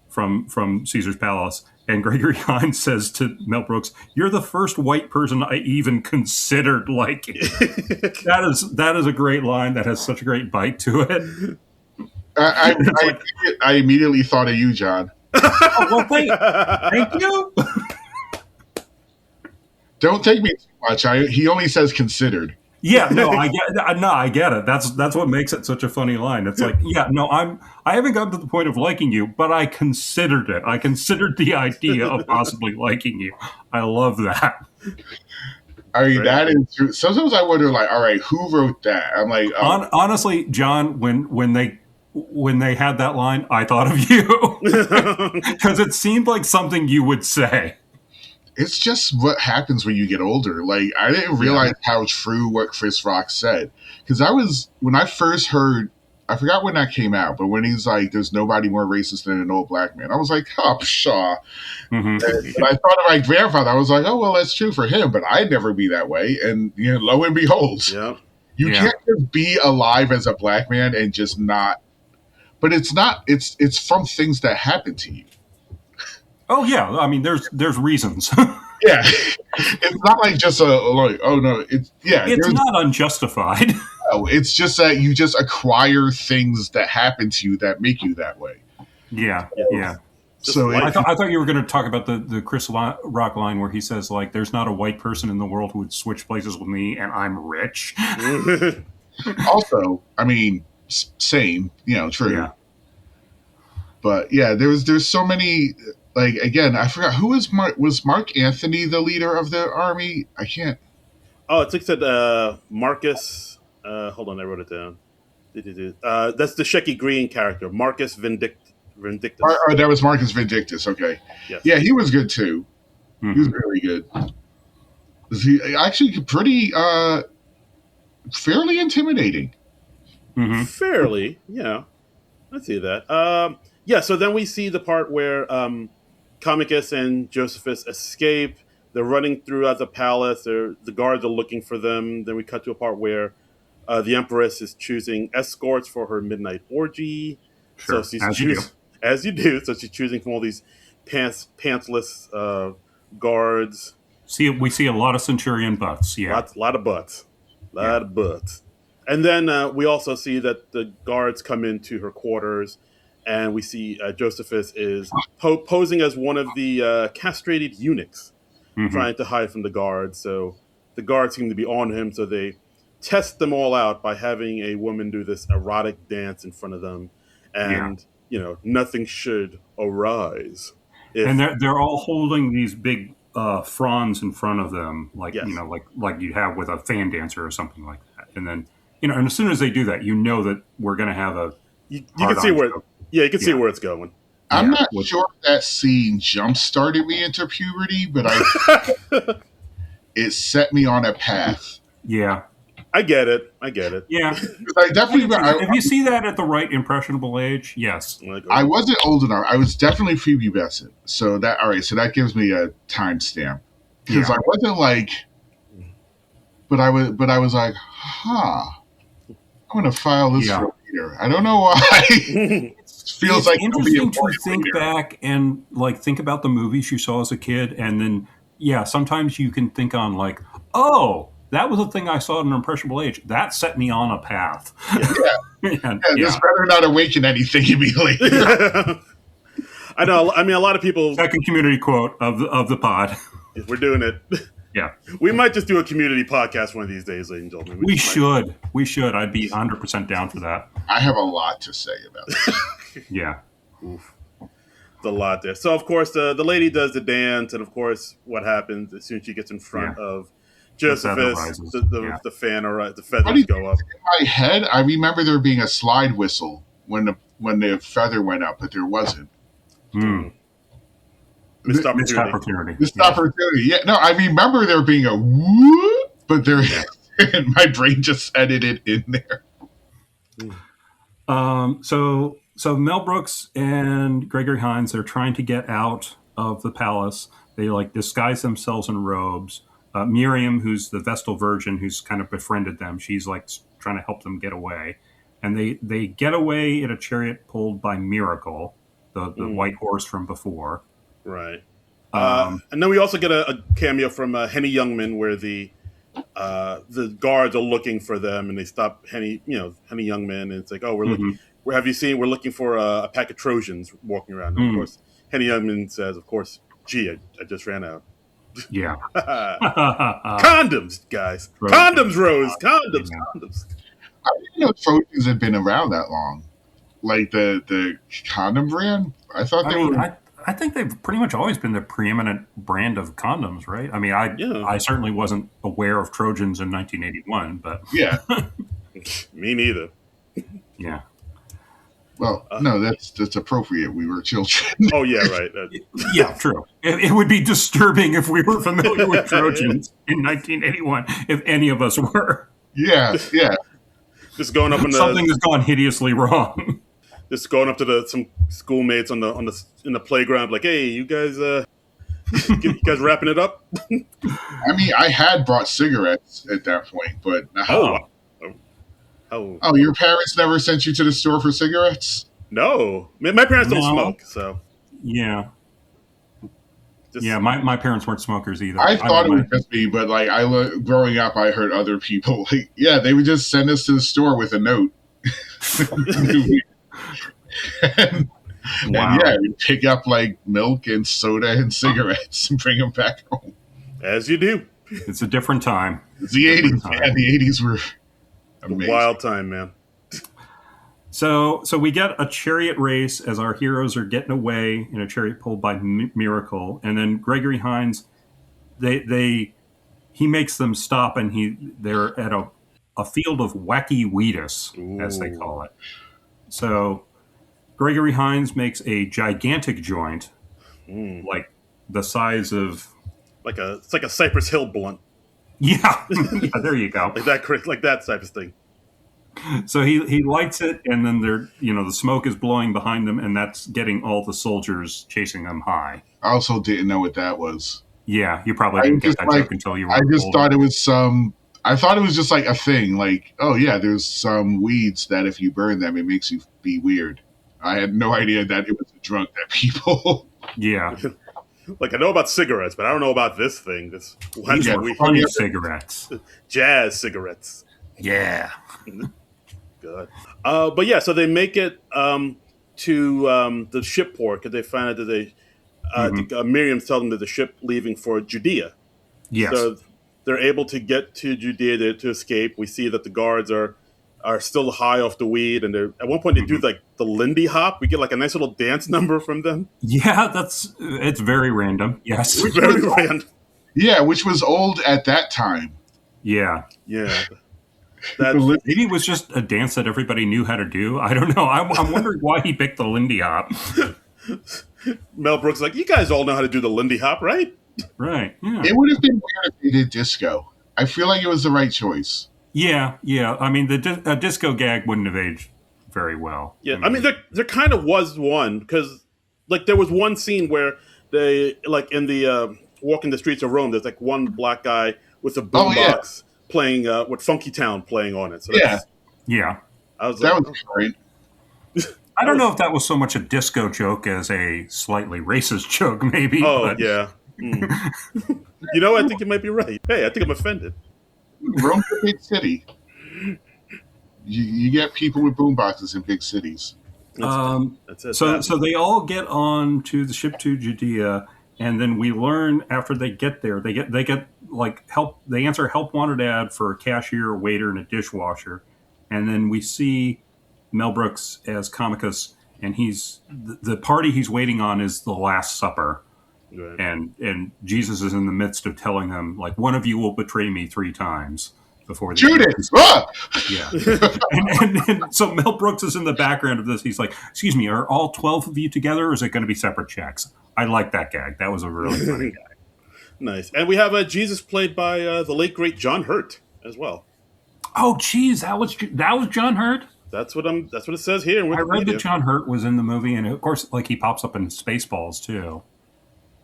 from Caesar's Palace, and Gregory Hines says to Mel Brooks, "You're the first white person I even considered liking." That is a great line that has such a great bite to it. I immediately thought of you, John. Well, thank you. Don't take me too much. He only says considered. Yeah, no, I get it. That's what makes it such a funny line. It's like, I haven't gotten to the point of liking you, but I considered it. I considered the idea of possibly liking you. I love that. I mean, that is true. Sometimes I wonder, like, all right, who wrote that? I'm like, honestly, John, when when they had that line, I thought of you. Because it seemed like something you would say. It's just what happens when you get older. Like, I didn't realize how true what Chris Rock said. Because when I first heard, I forgot when that came out, but when he's like, there's nobody more racist than an old black man, I was like, oh, pshaw. Mm-hmm. But I thought of my grandfather. I was like, oh, well, that's true for him, but I'd never be that way. And lo and behold, you can't just be alive as a black man and just not. But it's not. It's from things that happen to you. Oh yeah, I mean, there's reasons. Yeah, it's not like just oh no, it's not unjustified. No, it's just that you just acquire things that happen to you that make you that way. Yeah. So I thought you were going to talk about the Chris Rock line where he says, like, there's not a white person in the world who would switch places with me, and I'm rich. Also, I mean, same, true. Yeah. But yeah, there's so many. Like, again, I forgot who was Mark Anthony the leader of the army? I can't. Oh, it's like said Marcus. Hold on, I wrote it down. That's the Shecky Green character, Marcus Vindictus. Oh, that was Marcus Vindictus. Okay, yes. Yeah, he was good too. Mm-hmm. He was very good. He actually pretty fairly intimidating. Mm-hmm. Fairly, yeah, I see that. Yeah, so then we see the part where Comicus and Josephus escape. They're running throughout the palace. The guards are looking for them. Then we cut to a part where the Empress is choosing escorts for her midnight orgy. Sure, so she's as you do. So she's choosing from all these pantsless guards. We see a lot of Centurion butts. Yeah, lot of butts, of butts. And then we also see that the guards come into her quarters. And we see Josephus is posing as one of the castrated eunuchs, trying to hide from the guards. So the guards seem to be on him, so they test them all out by having a woman do this erotic dance in front of them. And, nothing should arise. And they're all holding these big fronds in front of them, like you have with a fan dancer or something like that. And then, and as soon as they do that, that we're going to have a... You can see where... Yeah, you can see where it's going. I'm not sure if that scene jump-started me into puberty, but it set me on a path. Yeah. I get it. Yeah. I definitely... If you see that at the right impressionable age, yes. I wasn't old enough. I was definitely prepubescent. So that gives me a timestamp. Because I wasn't like... But I was like, I'm going to file this for later. I don't know why. Feels like interesting to think back and think about the movies you saw as a kid, and then sometimes you can think on that was a thing I saw at an impressionable age that set me on a path. This better not awaken anything immediately. I know. I mean, a lot of people. Second community quote of the pod. We're doing it. Yeah, we might just do a community podcast one of these days, ladies and gentlemen. We should. I'd be 100% down for that. I have a lot to say about this. Yeah. Oof. There's a lot there. So, of course, the lady does the dance, and, of course, what happens as soon as she gets in front of Josephus, the feathers go up. In my head, I remember there being a slide whistle when the feather went up, but there wasn't. Missed opportunity. Yeah, no, I remember there being a whoop, but there, and my brain just edited in there. So Mel Brooks and Gregory Hines, they're trying to get out of the palace. They disguise themselves in robes. Miriam, who's the Vestal Virgin, who's kind of befriended them, she's trying to help them get away. And they get away in a chariot pulled by Miracle, the white horse from before. Right. And then we also get a cameo from Henny Youngman, where the guards are looking for them, and they stop Henny Youngman, and it's like, oh, we're looking. Have you seen? We're looking for a pack of Trojans walking around. And of course, Henny Youngman says, "Of course, gee, I just ran out." Yeah. Condoms, guys. Condoms, Rose. Condoms. I didn't know Trojans had been around that long. Like the condom brand. I thought they were. I think they've pretty much always been the preeminent brand of condoms, right? I mean, I certainly wasn't aware of Trojans in 1981, but yeah, me neither. Yeah. Well, no, that's appropriate. We were children. Oh yeah, right. Yeah, true. It would be disturbing if we were familiar with Trojans in 1981, if any of us were. Yeah. Just going up Something has gone hideously wrong. Just going up to some schoolmates in the playground, like, hey, you guys, you guys wrapping it up? I mean, I had brought cigarettes at that point, but Oh, your parents never sent you to the store for cigarettes? no, my parents don't smoke, so yeah. My parents weren't smokers either. I thought it was just me, but like growing up, I heard other people. Like, yeah, they would just send us to the store with a note. and yeah, we'd pick up like milk and soda and cigarettes and bring them back home. As you do. It's a different time. It's the 80s, man. The 80s were amazing. Wild time, man. So we get a chariot race as our heroes are getting away in a chariot pulled by Miracle, and then Gregory Hines, he makes them stop, and they're at a field of wacky Wheatus, as they call it. So Gregory Hines makes a gigantic joint, like the size of it's like a Cypress Hill blunt. Yeah, there you go. like that type of thing. So he lights it, and then the smoke is blowing behind them, and that's getting all the soldiers chasing them high. I also didn't know what that was. Yeah, you probably didn't get that joke until you were I just older. thought it was I thought it was just like a thing, like, oh yeah, there's some weeds that if you burn them, it makes you be weird. I had no idea that it was a drug that people. Yeah. Like, I know about cigarettes, but I don't know about this thing. These are funny cigarettes. Jazz cigarettes. Yeah. Good. But yeah, so they make it to the ship port because they find out that Miriam's telling them that the ship leaving for Judea. Yes. So they're able to get to Judea to escape. We see that the guards are still high off the weed, and at one point they do like the Lindy Hop. We get like a nice little dance number from them. Yeah, it's very random. Yes. Very random. Yeah, which was old at that time. Yeah. Yeah. Maybe it was just a dance that everybody knew how to do. I don't know. I'm wondering why he picked the Lindy Hop. Mel Brooks like, you guys all know how to do the Lindy Hop, right? Right. Yeah. It would have been weird if they did disco. I feel like it was the right choice. Yeah. I mean, a disco gag wouldn't have aged very well. Yeah, I mean there kind of was one because like there was one scene where they like in the walking the streets of Rome. There's like one black guy with a boombox playing with Funky Town playing on it. So yeah. Was great. I don't know if that was so much a disco joke as a slightly racist joke, maybe. Oh, but. Yeah. You know, I think you might be right. Hey, I think I'm offended. Rome's a big city. You get people with boomboxes in big cities. That's it. So they all get on to the ship to Judea, and then we learn after they get there, they get like help. They answer help wanted ad for a cashier, a waiter, and a dishwasher, and then we see Mel Brooks as Comicus, and he's the party he's waiting on is the Last Supper. Right. And Jesus is in the midst of telling them, like, one of you will betray me 3 times before they Judas. Yeah. and so Mel Brooks is in the background of this. He's like, excuse me, are all 12 of you together, or is it going to be separate checks? I like that gag. That was a really funny gag. Nice. And we have Jesus played by the late great John Hurt as well. Oh, geez, that was John Hurt? That's what it says here. I read that John Hurt was in the movie, and of course, like, he pops up in Spaceballs too.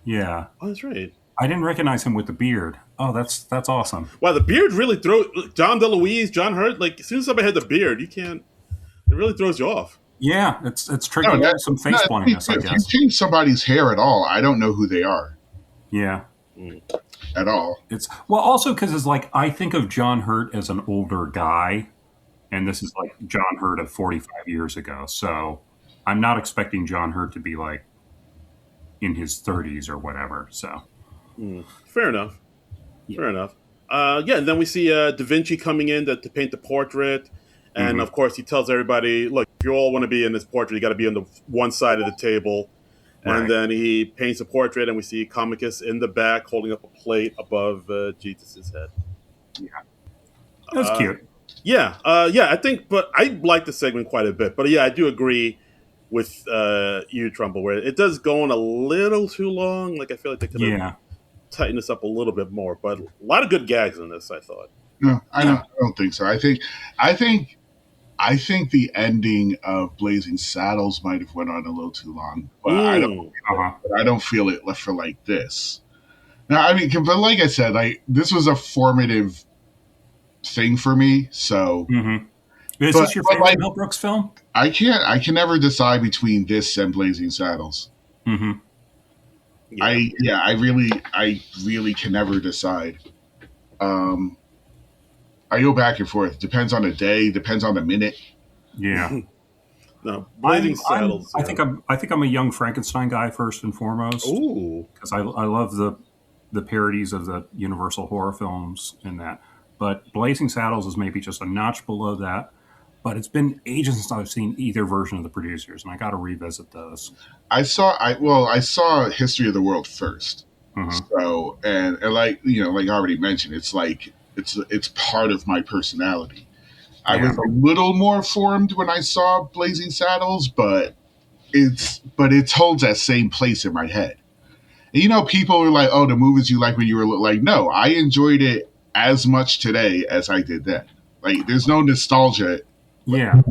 Yeah. Oh, that's right. I didn't recognize him with the beard. Oh, that's awesome. Wow, the beard really throws John DeLuise, John Hurt. Like, as soon as somebody had the beard, you can't. It really throws you off. Yeah, it's triggering some face blindness, I guess. If you change somebody's hair at all, I don't know who they are. Yeah. At all. It's also because it's like I think of John Hurt as an older guy, and this is like John Hurt of 45 years ago. So I'm not expecting John Hurt to be like in his 30s or whatever. So fair enough. And then we see Da Vinci coming in to paint the portrait, and of course he tells everybody, look, if you all want to be in this portrait, you got to be on the one side of the table. Right. And then he paints a portrait, and we see Comicus in the back holding up a plate above Jesus' head. Yeah, that's cute. Yeah. I think, but I like the segment quite a bit. But yeah, I do agree with you, Trumbull, where it does go on a little too long. Like I feel like they could have Yeah. tightened this up a little bit more. But a lot of good gags in this, I thought. No, Yeah. I don't think so. I think I think the ending of Blazing Saddles might have went on a little too long, but Uh-huh. I don't feel it left for like this. Now, I mean, but like I said, this was a formative thing for me. So, Mm-hmm. Is but, this your but favorite like, Mel Brooks film? I can never decide between this and Blazing Saddles. Mm-hmm. Yeah. I really can never decide. I go back and forth. Depends on the day. Depends on the minute. Yeah. No, Blazing Saddles. I think I'm a Young Frankenstein guy first and foremost. Ooh, because I love the parodies of the Universal horror films in that. But Blazing Saddles is maybe just a notch below that. But it's been ages since I've seen either version of the producers, and I got to revisit those. I saw History of the World first. Mm-hmm. So and like like I already mentioned, it's part of my personality. I was a little more formed when I saw Blazing Saddles, but it holds that same place in my head. And people are like, "Oh, the movies you like when you were like." No, I enjoyed it as much today as I did then. Like, there's no nostalgia. Yeah,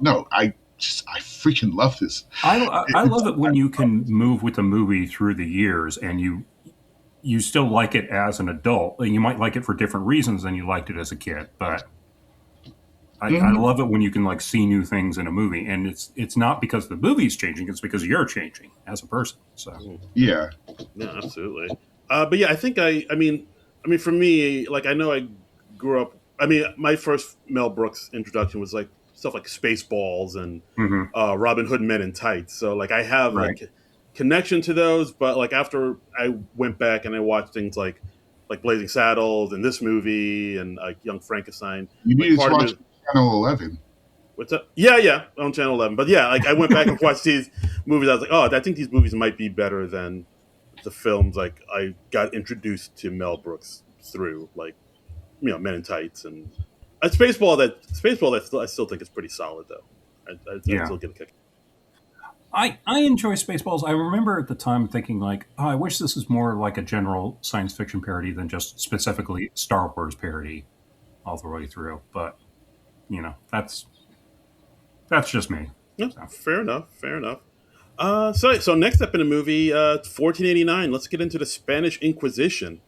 No, I freaking love this. I love it when you can move with the movie through the years, and you still like it as an adult. And you might like it for different reasons than you liked it as a kid, but I love it when you can like see new things in a movie, and it's not because the movie's changing; it's because you're changing as a person. So yeah, absolutely. But yeah, I think I mean, for me, like I know I grew up. I mean, my first Mel Brooks introduction was like stuff like Spaceballs and Robin Hood Men in Tights. So like I have like connection to those, but like after I went back and I watched things like Blazing Saddles and this movie and like Young Frankenstein. You need like, to watch Channel 11. What's up? Yeah, on Channel 11. But yeah, like I went back and watched these movies. I was like, oh, I think these movies might be better than the films like I got introduced to Mel Brooks through, like Men in Tights and Spaceball. That I still think is pretty solid though. I still get a kick. I enjoy Spaceballs. I remember at the time thinking like, oh, I wish this was more like a general science fiction parody than just specifically Star Wars parody all the way through. But that's just me. Yeah, so. Fair enough. So next up in the movie, 1489. Let's get into the Spanish Inquisition.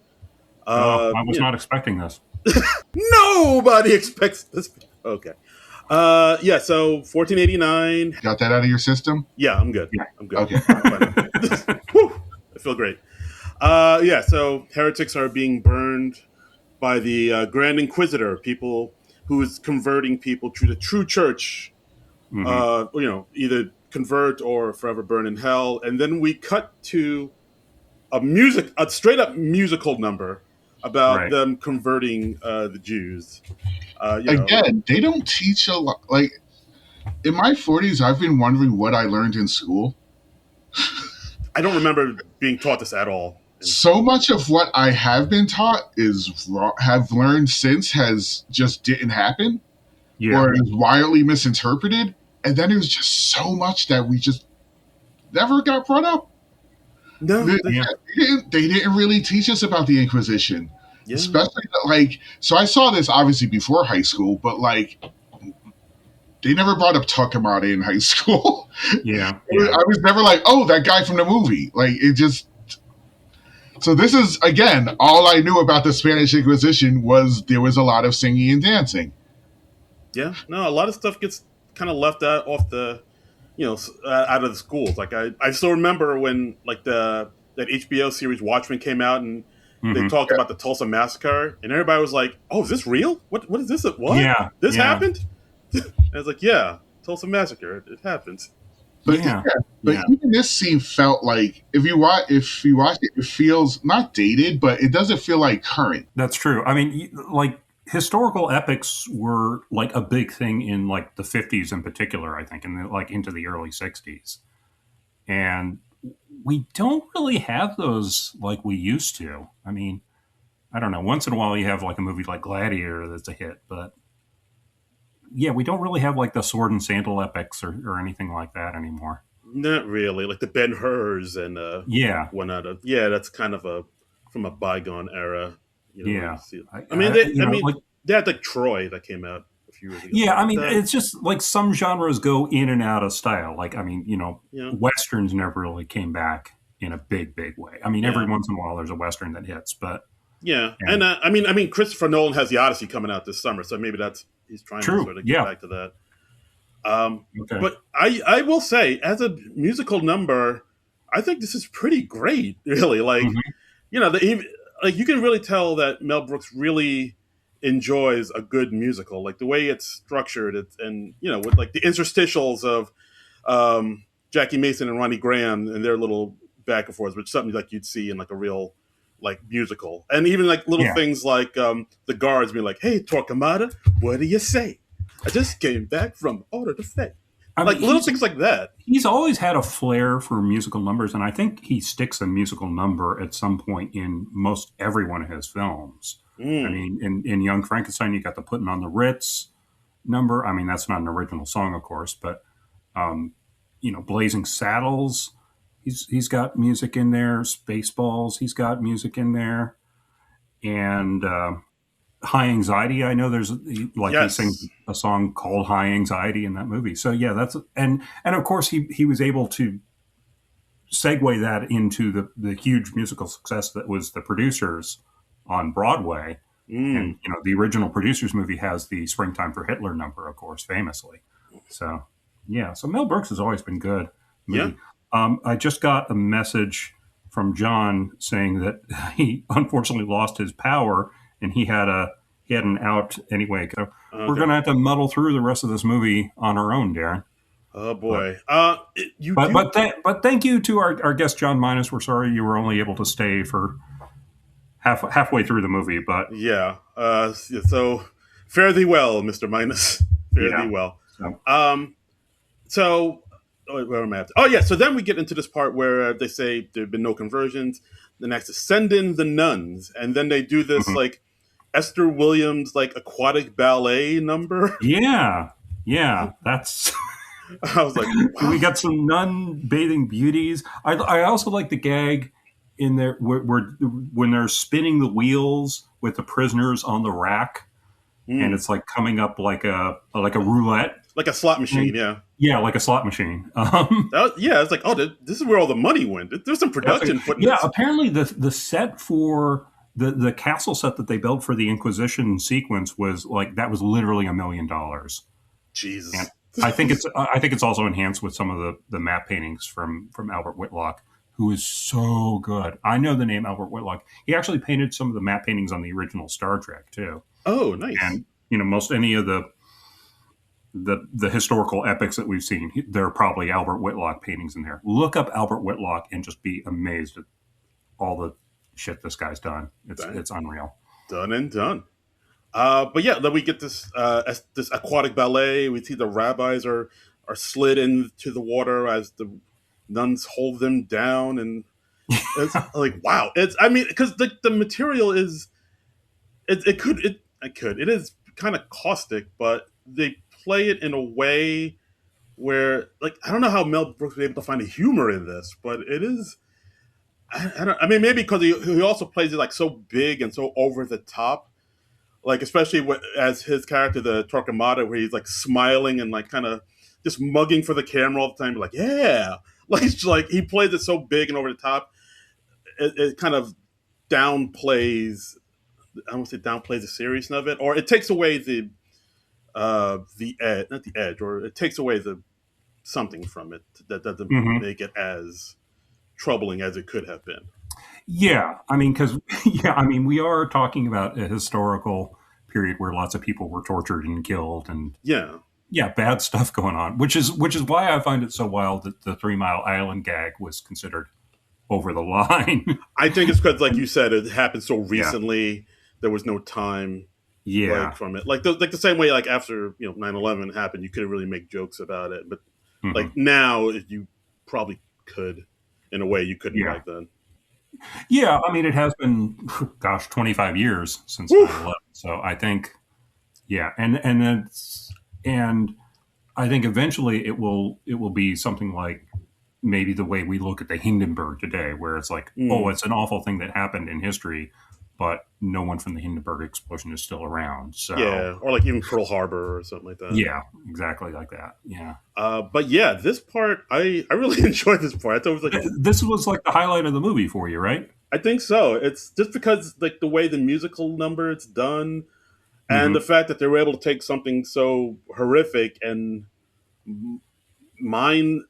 I was not expecting this. Nobody expects this. Okay. So 1489. Got that out of your system? Yeah, I'm good. Yeah. I'm good. Okay. Whew, I feel great. So heretics are being burned by the Grand Inquisitor, people who is converting people to the true church. Either convert or forever burn in hell. And then we cut to a straight up musical number about them converting the Jews. They don't teach a lot. Like, in my 40s, I've been wondering what I learned in school. I don't remember being taught this at all. So much of what I have been taught have learned since has just didn't happen, or is wildly misinterpreted. And then there's just so much that we just never got brought up. No, they didn't really teach us about the Inquisition. Yeah. Especially, so I saw this obviously before high school, but they never brought up Tucumate in high school. Yeah. I was never like, oh, that guy from the movie. So this is, again, all I knew about the Spanish Inquisition was there was a lot of singing and dancing. Yeah, no, a lot of stuff gets kind of left out off the, out of the schools. Like I still remember when that HBO series Watchmen came out and they talked about the Tulsa Massacre, and everybody was like, "Oh, is this real? What is this? What? Yeah, this happened?" I was like, "Yeah, Tulsa Massacre. It happens." But even this scene felt like if you watch it, it feels not dated, but it doesn't feel like current. That's true. I mean, historical epics were like a big thing in like the 50s in particular, I think, and into the early 60s. And we don't really have those like we used to. I mean, I don't know. Once in a while you have like a movie like Gladiator that's a hit, but we don't really have like the sword and sandal epics or anything like that anymore. Not really. Like the Ben Hurs and Yeah, whatnot. Yeah, that's kind of a from a bygone era. You yeah. see it. I, I mean, I they, you I know, mean, like they had like Troy that came out a few years ago. yeah. I Like mean, that. it's just like some genres go in and out of style. Like, I mean, Yeah, westerns never really came back in a big way. I mean, every yeah, once in a while there's a western that hits, but yeah. And and I mean, Christopher Nolan has the Odyssey coming out this summer, so maybe that's he's trying to true. sort of get Yeah. back to that. Um, Okay. but I will say, as a musical number, I think this is pretty great. Really, like Hmm. like you can really tell that Mel Brooks really enjoys a good musical, like the way it's structured, and with like the interstitials of Jackie Mason and Ronnie Graham and their little back and forth, which is something like you'd see in like a real like musical, and even like little Yeah. things like the guards being like, "Hey, Torquemada, what do you say? I just came back from Order to Fay." I mean, Like little things like that. he's always had a flair for musical numbers, and I think he sticks a musical number at some point in most every one of his films. I Mm, mean, in Young Frankenstein, you got the "Putting on the Ritz" number. I mean, that's not an original song, of course, but Blazing Saddles, he's got music in there. Spaceballs, he's got music in there, and High Anxiety. I know there's like he sings yes. a song called High Anxiety in that movie. So yeah, that's and of course he was able to segue that into the huge musical success that was The Producers on Broadway. Mm, And the original Producers movie has the "Springtime for Hitler" number, of course, famously. So yeah, so Mel Brooks has always been good yeah. movie. I just got a message from John saying that he unfortunately lost his power and he had an out anyway. So we're Okay. gonna have to muddle through the rest of this movie on our own, Darren. Oh But boy. You but do. but but thank you to our guest John Minus. We're sorry you were only able to stay for halfway through the movie, but Yeah. So fare thee well, Mister Minus. Fare thee yeah. well. So Um. So where am I at? Oh yeah. So then we get into this part where they say there've been no conversions. The next is send in the nuns, and then they do this mhm. like Esther Williams like aquatic ballet number. Yeah, yeah, that's I was like, we wow. got some nun bathing beauties. I also like the gag in there when they're spinning the wheels with the prisoners on the rack, and Mm. it's like coming up like a roulette Like a slot machine. thing. Yeah. Yeah, like a slot machine. Yeah. It's like, oh, this is where all the money went. There's some production put in Yeah, this. apparently the set for the castle set that they built for the Inquisition sequence was like that was literally $1 million. And Jesus. I think it's also enhanced with some of the map paintings from Albert Whitlock, who is so good. I know the name Albert Whitlock. He actually painted some of the map paintings on the original Star Trek too. Oh, nice. And most any of the historical epics that we've seen, there are probably Albert Whitlock paintings in there. Look up Albert Whitlock and just be amazed at all the shit this guy's done. It's unreal. Done and done. But yeah, then we get this aquatic ballet. We see the rabbis are slid into the water as the nuns hold them down, and it's like wow. It's I mean because the material is it is kind of caustic, but they play it in a way where like I don't know how Mel Brooks was able to find a humor in this, but it is. I mean, maybe because he also plays it like so big and so over the top, like especially as his character the Torquemada, where he's like smiling and like kind of just mugging for the camera all the time, like yeah, like he plays it so big and over the top, it kind of downplays. I won't say downplays the seriousness of it, or it takes away the edge, not the edge, or it takes away the something from it that doesn't Hmm. make it as troubling as it could have been. Yeah, I mean, because yeah, I mean, we are talking about a historical period where lots of people were tortured and killed, and Yeah, yeah, bad stuff going on. Which is why I find it so wild that the 3 Mile Island gag was considered over the line. I think it's because, like you said, it happened so Yeah, recently. There was no time like yeah. from it, like the same way like after 9/11 happened, you couldn't really make jokes about it, but like Hmm. now you probably could in a way you couldn't Yeah, back then. yeah. I mean, it has been, gosh, 25 years since Whew. 9/11. So I think, yeah, and then and I think eventually it will be something like maybe the way we look at the Hindenburg today, where it's like, oh, it's an awful thing that happened in history, but no one from the Hindenburg explosion is still around. So Yeah, or like even Pearl Harbor or something like that. yeah, exactly like that. Yeah. But yeah, this part I really enjoyed this part. I thought it was like This was like the highlight of the movie for you, right? I think so. It's just because like the way the musical number it's done, and Mm-hmm. the fact that they were able to take something so horrific and mine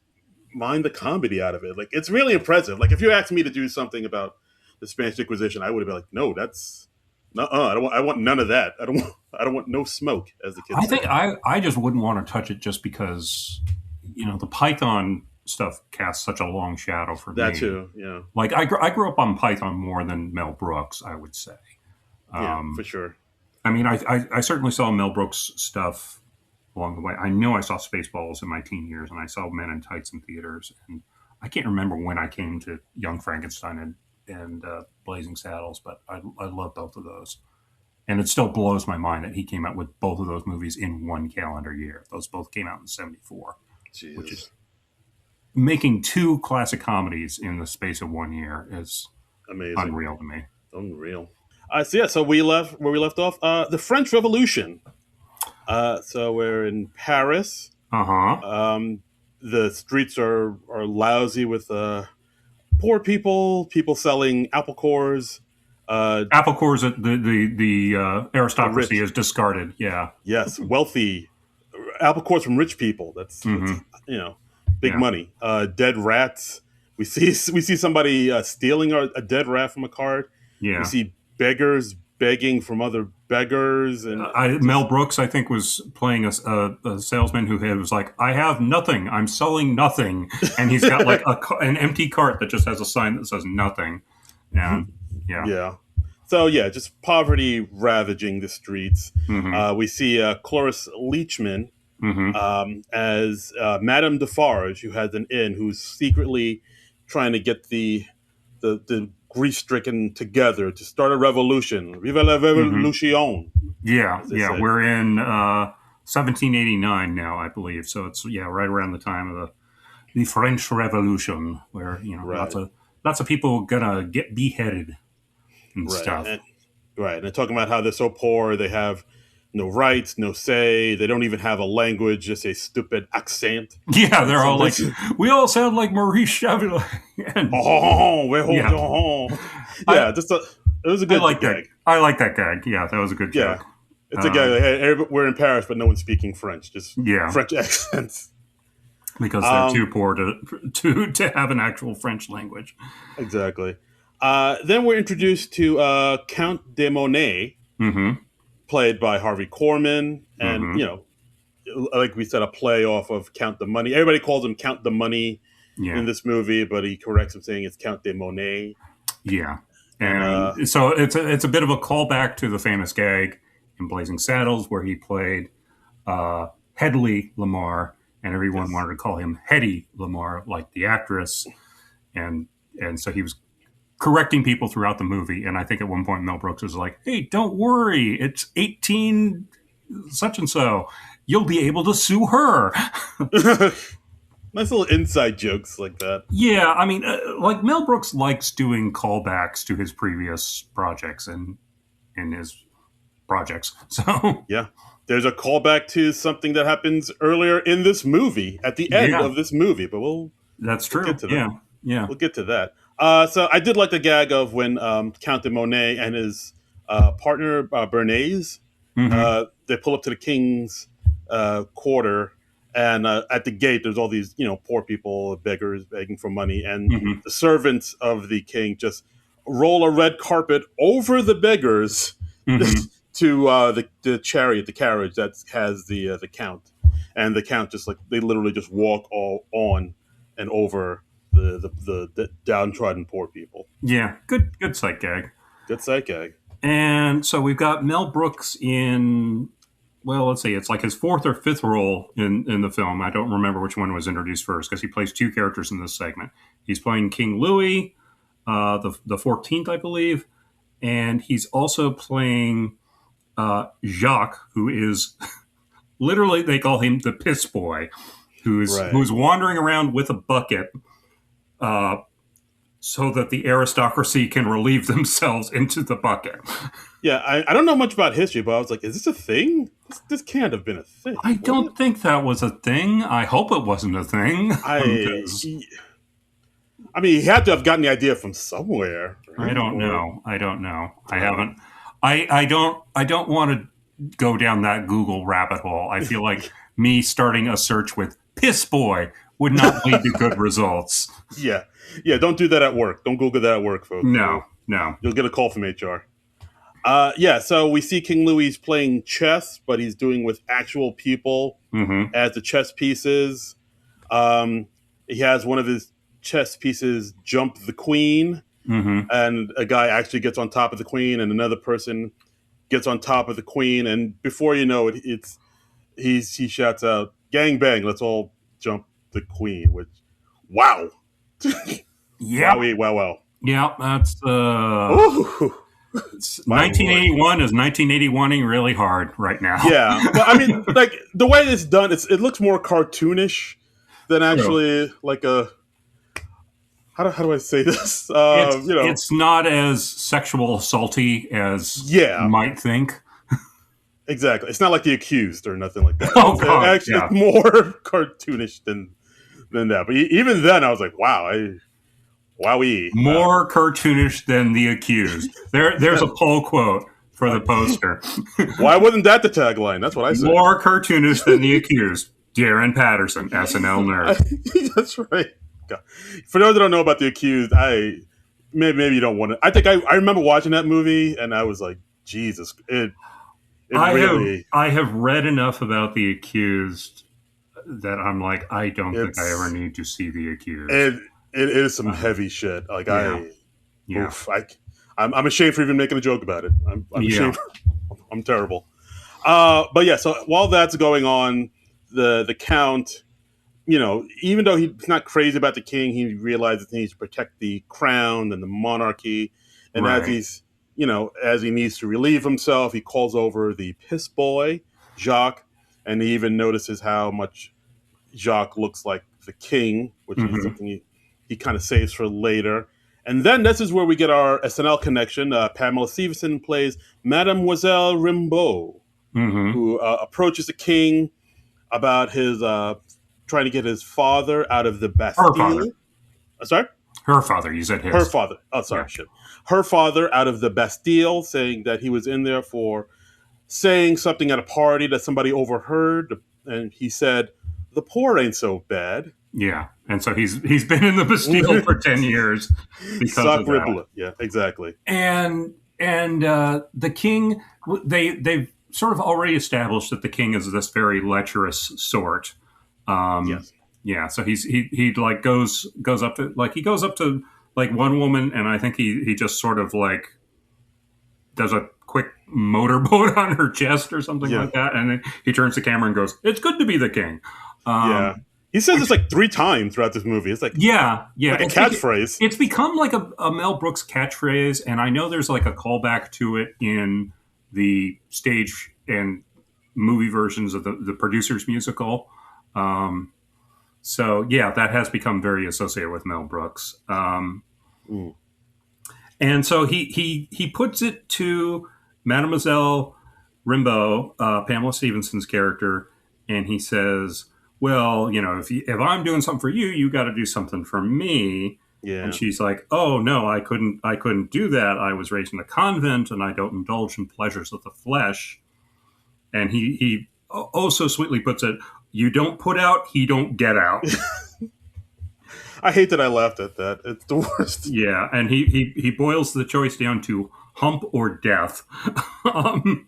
mind the comedy out of it. Like it's really impressive. Like if you asked me to do something about the Spanish Inquisition, I would have been like, no, that's no. I want none of that. I don't want no smoke, as the I kids say. think I just wouldn't want to touch it just because the Python stuff casts such a long shadow for That me. too. Yeah. Like I grew up on Python more than Mel Brooks, I would say. Yeah, for sure. I mean, I certainly saw Mel Brooks stuff along the way. I know I saw Spaceballs in my teen years, and I saw Men in Tights in theaters. And I can't remember when I came to Young Frankenstein and Blazing Saddles, but I love both of those. And it still blows my mind that he came out with both of those movies in one calendar year. Those both came out in '74, which is Jesus. making two classic comedies in the space of 1 year is Amazing. unreal to me. Unreal. So yeah, so we left where we left off. The French Revolution. So we're in Paris. Uh-huh. The streets are lousy with poor people selling apple cores. Apple cores, the aristocracy Rich. is discarded. Yeah. Yes, wealthy apple cores from rich people. That's big Yeah. money. Dead rats. We see somebody stealing a dead rat from a cart. Yeah. We see beggars begging from other beggars, and Mel Brooks, I think, was playing a salesman who was like, "I have nothing. I'm selling nothing," and he's got like an empty cart that just has a sign that says "nothing." And yeah. yeah. So yeah, just poverty ravaging the streets. Mm-hmm. We see Cloris Leachman Mm-hmm. as Madame Defarge, who has an inn, who's secretly trying to get the grief-stricken together to start a revolution. Viva la revolution! Yeah. Yeah. Say. We're in 1789 now, I believe. So it's right around the time of the French Revolution, where Right. lots of people gonna get beheaded and Right. stuff. And they're talking about how they're so poor, they have no rights, no say, they don't even have a language, just a stupid accent. Yeah, they're all like, we all sound like Maurice Chevalier. It was a good I like gag. that. I like that gag. Yeah, that was a good Yeah. joke. It's a gag. Like, hey, we're in Paris, but no one's speaking French. Just Yeah. French accents. Because they're too poor to have an actual French language. Exactly. Then we're introduced to Count de Monet, played by Harvey Korman, and like we said, a play off of Count the Money. Everybody calls him Count the Money in this movie, but he corrects him saying it's Count de Monet. Yeah, and so it's a bit of a callback to the famous gag in Blazing Saddles where he played Hedley Lamar, and everyone wanted to call him Hedy Lamar, like the actress, and so he was correcting people throughout the movie. And I think at one point Mel Brooks was like, "Hey, don't worry, it's 18 such and so. You'll be able to sue her." Nice little inside jokes like that. Yeah, I mean, like Mel Brooks likes doing callbacks to his previous projects and in his projects. So yeah, there's a callback to something that happens earlier in this movie at the end of this movie, but we'll get to that. Yeah, we'll get to that. So I did like the gag of when Count de Monet and his partner Bernays they pull up to the king's quarter. And at the gate, there's all these, poor people, beggars begging for money. And the servants of the king just roll a red carpet over the beggars to the chariot, the carriage that has the count. And the count they literally just walk all on and over the downtrodden poor people. Yeah, good sight gag. Good sight gag. And so we've got Mel Brooks in... Well, let's see. It's like his fourth or fifth role in the film. I don't remember which one was introduced first because he plays two characters in this segment. He's playing King Louis, the 14th, I believe, and he's also playing Jacques, who is literally they call him the piss boy, Right. who's wandering around with a bucket, uh, so that the aristocracy can relieve themselves into the bucket. Yeah, I don't know much about history, but I was like, is this a thing? This can't have been a thing. I Was it? don't think that was a thing. I hope it wasn't a thing. I 'Cause I mean, he had to have gotten the idea from somewhere. I Right? don't know. I don't know. I haven't. I don't. I don't want to go down that Google rabbit hole. I feel like me starting a search with "piss boy" would not lead to good results. Yeah, yeah. Don't do that at work. Don't Google that at work, folks. No, no. You'll get a call from HR. Yeah. So we see King Louis playing chess, but he's doing with actual people Mm-hmm. as the chess pieces. Um, he has one of his chess pieces jump the queen, Mm-hmm. and a guy actually gets on top of the queen, and another person gets on top of the queen, and before you know it, he shouts out, "Gang bang! Let's all jump the queen!" Which, wow, Yep. wowie, wow, wow. Yep. That's Ooh, my lord. 1981 is 1981ing really hard right now. Yeah, but I mean, like the way it's done, it looks more cartoonish than actually like a. How do I say this? It's not as sexual assaulty as Yeah. you might think. Exactly. It's not like The Accused or nothing like that. Oh, God, Actually, yeah. it's more cartoonish than that. But even then, I was like, wow, wowie. More cartoonish than The Accused. There's a poll quote for the poster. Why wasn't that the tagline? That's what I said. More cartoonish than The Accused. Darren Patterson, SNL Nerds. That's right. God. For those that don't know about The Accused, maybe you don't want to. I think I remember watching that movie, and I was like, Jesus, I have read enough about The Accused that I'm like, I don't think I ever need to see The Accused. It is some heavy shit. Like yeah. I'm ashamed for even making a joke about it. I'm ashamed. I'm terrible. But yeah, so while that's going on, the Count, even though he's not crazy about the king, he realizes he needs to protect the crown and the monarchy. And Right. as he needs to relieve himself, he calls over the piss boy, Jacques, and he even notices how much Jacques looks like the king, which is something he kind of saves for later. And then this is where we get our SNL connection. Pamela Stephenson plays Mademoiselle Rimbaud, who approaches the king about his trying to get his father out of the Bastille. Her father. Sorry? Her father. You said his. Her father. Oh, sorry. Yeah. Shit. Her father out of the Bastille, saying that he was in there for saying something at a party that somebody overheard. And he said, the poor ain't so bad. Yeah. And so he's been in the Bastille for 10 years because of that. Yeah, exactly. And the king, they've sort of already established that the king is this very lecherous sort. Yes. Yeah. So he like goes up to like one woman, and I think he just sort of like does a quick motorboat on her chest or something like that, and then he turns the camera and goes, "It's good to be the king." Yeah. He says this like 3 times throughout this movie. It's like like a catchphrase. It's become like a Mel Brooks catchphrase, and I know there's like a callback to it in the stage and movie versions of the Producers musical. So yeah, that has become very associated with Mel Brooks. And so he puts it to Mademoiselle Rimbaud, Pamela Stevenson's character, and he says, well, if I'm doing something for you, you got to do something for me. Yeah. And she's like, oh no, I couldn't do that. I was raised in a convent and I don't indulge in pleasures of the flesh. And he so sweetly puts it, you don't put out, he don't get out. I hate that I laughed at that. It's the worst. Yeah. And he boils the choice down to hump or death. And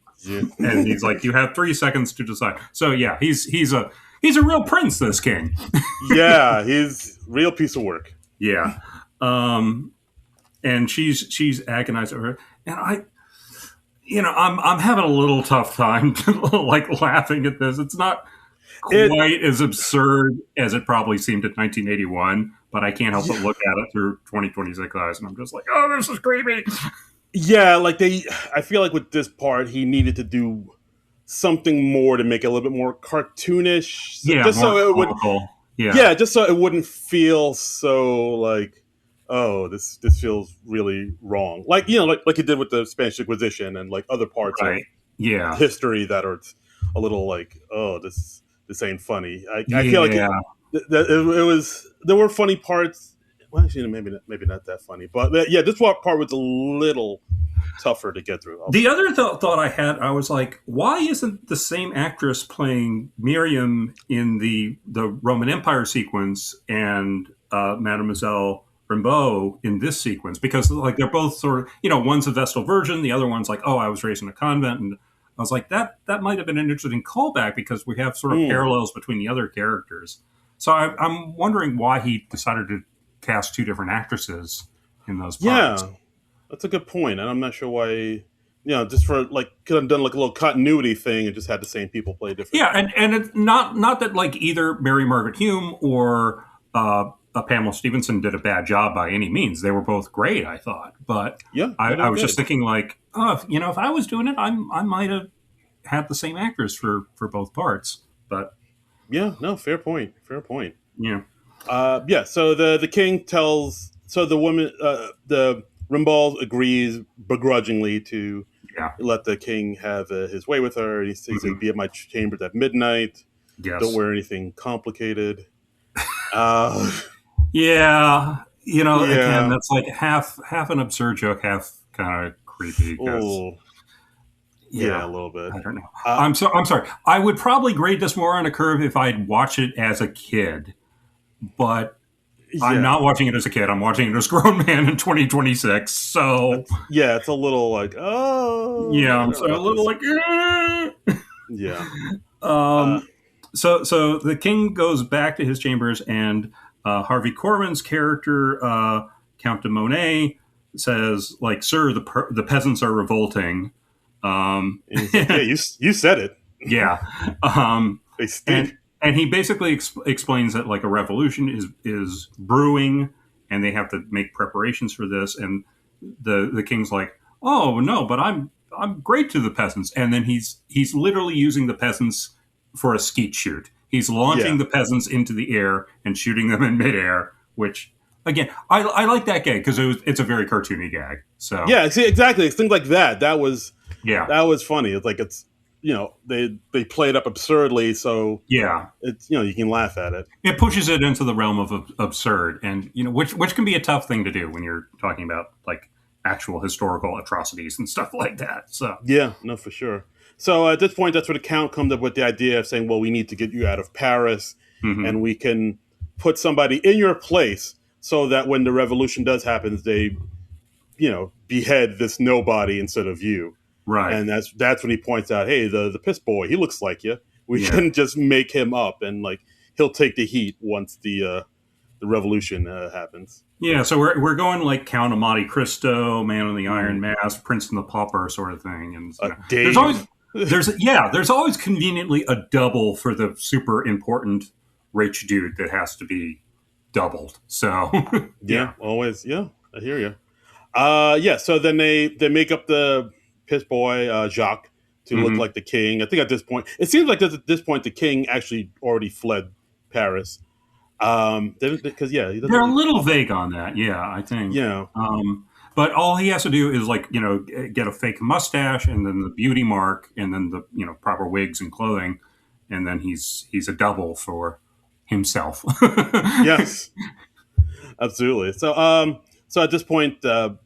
he's like, you have 3 seconds to decide. So yeah, he's a real prince, this king. Yeah, he's a real piece of work. Yeah. And she's agonized over it. And I'm having a little tough time like laughing at this. It's not quite as absurd as it probably seemed in 1981, but I can't help but look at it through 2026 eyes, and I'm just like, oh, this is creepy. Yeah, like I feel like with this part, he needed to do something more to make it a little bit more cartoonish, Yeah, just more so it would, comical. yeah, just so it wouldn't feel so like, oh, this feels really wrong, like like it did with the Spanish Inquisition and like other parts of Right. Yeah. history that are a little like, oh, this ain't funny. I feel like Yeah. it was, there were funny parts. Well, actually, maybe not that funny, but yeah, this part was a little tougher to get through. The other thought I had, I was like, why isn't the same actress playing Miriam in the Roman Empire sequence and Mademoiselle Rimbaud in this sequence? Because like they're both sort of, one's a Vestal virgin, the other one's like, oh, I was raised in a convent, and I was like, that might have been an interesting callback because we have sort of parallels between the other characters. So I'm wondering why he decided to cast two different actresses in those parts. Yeah, that's a good point, and I'm not sure why. Just for like, could have done like a little continuity thing and just had the same people play different. Yeah, and it's not that like either Mary Margaret Hume or Pamela Stevenson did a bad job by any means. They were both great, I thought. But yeah, I was just thinking like, oh, if I was doing it, I might have had the same actors for both parts. But yeah, no, fair point. Yeah. Yeah. So the king tells, so the woman, the Rimbaud agrees begrudgingly to let the king have his way with her. He says, "Be at my chambers at midnight. Yes. Don't wear anything complicated." Yeah. Again, that's like half an absurd joke, half kind of creepy. Yeah, a little bit. I don't know. I'm sorry. I would probably grade this more on a curve if I'd watched it as a kid, but I'm not watching it as a kid. I'm watching it as a grown man in 2026. So it's a little like, oh, yeah, I'm a little like, yeah. So the king goes back to his chambers, and Harvey Korman's character, Count de Monet, says, like, "Sir, the peasants are revolting." Yeah, you said it. Yeah. They stink. And he basically explains that like a revolution is brewing, and they have to make preparations for this. And the king's like, "Oh no, but I'm great to the peasants." And then he's literally using the peasants for a skeet shoot. He's launching the peasants into the air and shooting them in midair, which, again, I like that gag because it's a very cartoony gag. So yeah, see, exactly. It's things like that. That was funny. It's like, it's, they play it up absurdly, so it's, you can laugh at it. It pushes it into the realm of absurd, and which can be a tough thing to do when you're talking about like actual historical atrocities and stuff like that. So yeah, no, for sure. So at this point, that's where the Count comes up with the idea of saying, well, we need to get you out of Paris, and we can put somebody in your place so that when the revolution does happen, they, behead this nobody instead of you. Right. And that's when he points out, hey, the piss boy, he looks like you. We can just make him up, and like he'll take the heat once the revolution happens. Yeah, so we're going like Count of Monte Cristo, Man in the Iron Mask, Prince and the Pauper sort of thing, and there's always conveniently a double for the super important rich dude that has to be doubled. So always, I hear you. So then they make up the piss boy Jacques to look like the king. I think at this point, it seems like at this point the king actually already fled Paris. Because they're a little vague on that. Yeah, I think. Yeah. But all he has to do is like get a fake mustache, and then the beauty mark, and then the proper wigs and clothing, and then he's a double for himself. Yes, absolutely. So so at this point, the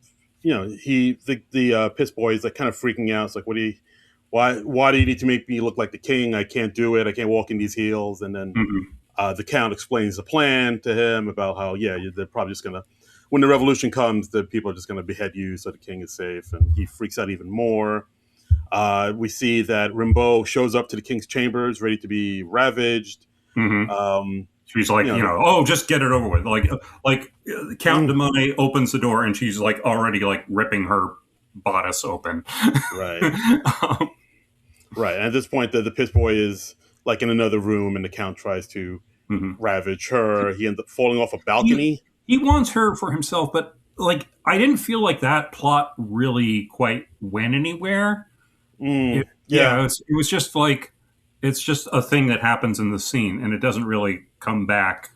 piss boy is like kind of freaking out. It's like, why do you need to make me look like the king? I can't do it. I can't walk in these heels. And then the Count explains the plan to him about how, they're probably just going to, when the revolution comes, the people are just going to behead you so the king is safe. And he freaks out even more. We see that Rimbaud shows up to the king's chambers, ready to be ravaged. She's like, just get it over with. Like Count de Monet opens the door, and she's like already like ripping her bodice open. Right. Right. And at this point, the piss boy is like in another room, and the Count tries to ravage her. He ends up falling off a balcony. He wants her for himself, but like I didn't feel like that plot really quite went anywhere. Yeah. It was just like it's just a thing that happens in the scene, and it doesn't really come back.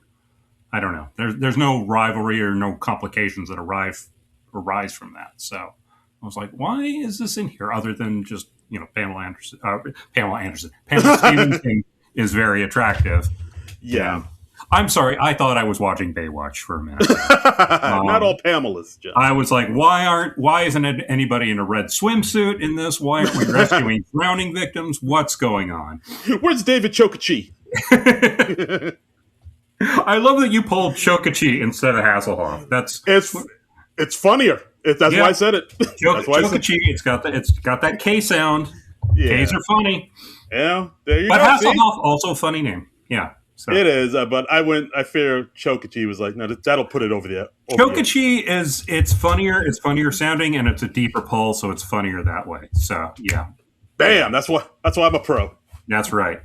I don't know. There's no rivalry or no complications that arise from that. So I was like, why is this in here? Other than just Pamela Stevenson is very attractive. Yeah. And I'm sorry, I thought I was watching Baywatch for a minute. Not all Pamelas, John. I was like, why isn't anybody in a red swimsuit in this? Why aren't we rescuing drowning victims? What's going on? Where's David Chokachi? I love that you pulled Chokachi instead of Hasselhoff. It's funnier. That's why I said it. Chokachi, it's got that K sound. Yeah. K's are funny. Yeah, there you but go. But Hasselhoff also a funny name. Yeah. So. It is, but I fear Chokachi was like, no, that'll put it over the. Chokachi it's funnier sounding, and it's a deeper pull, so it's funnier that way. So yeah, bam. That's why I'm a pro. That's right.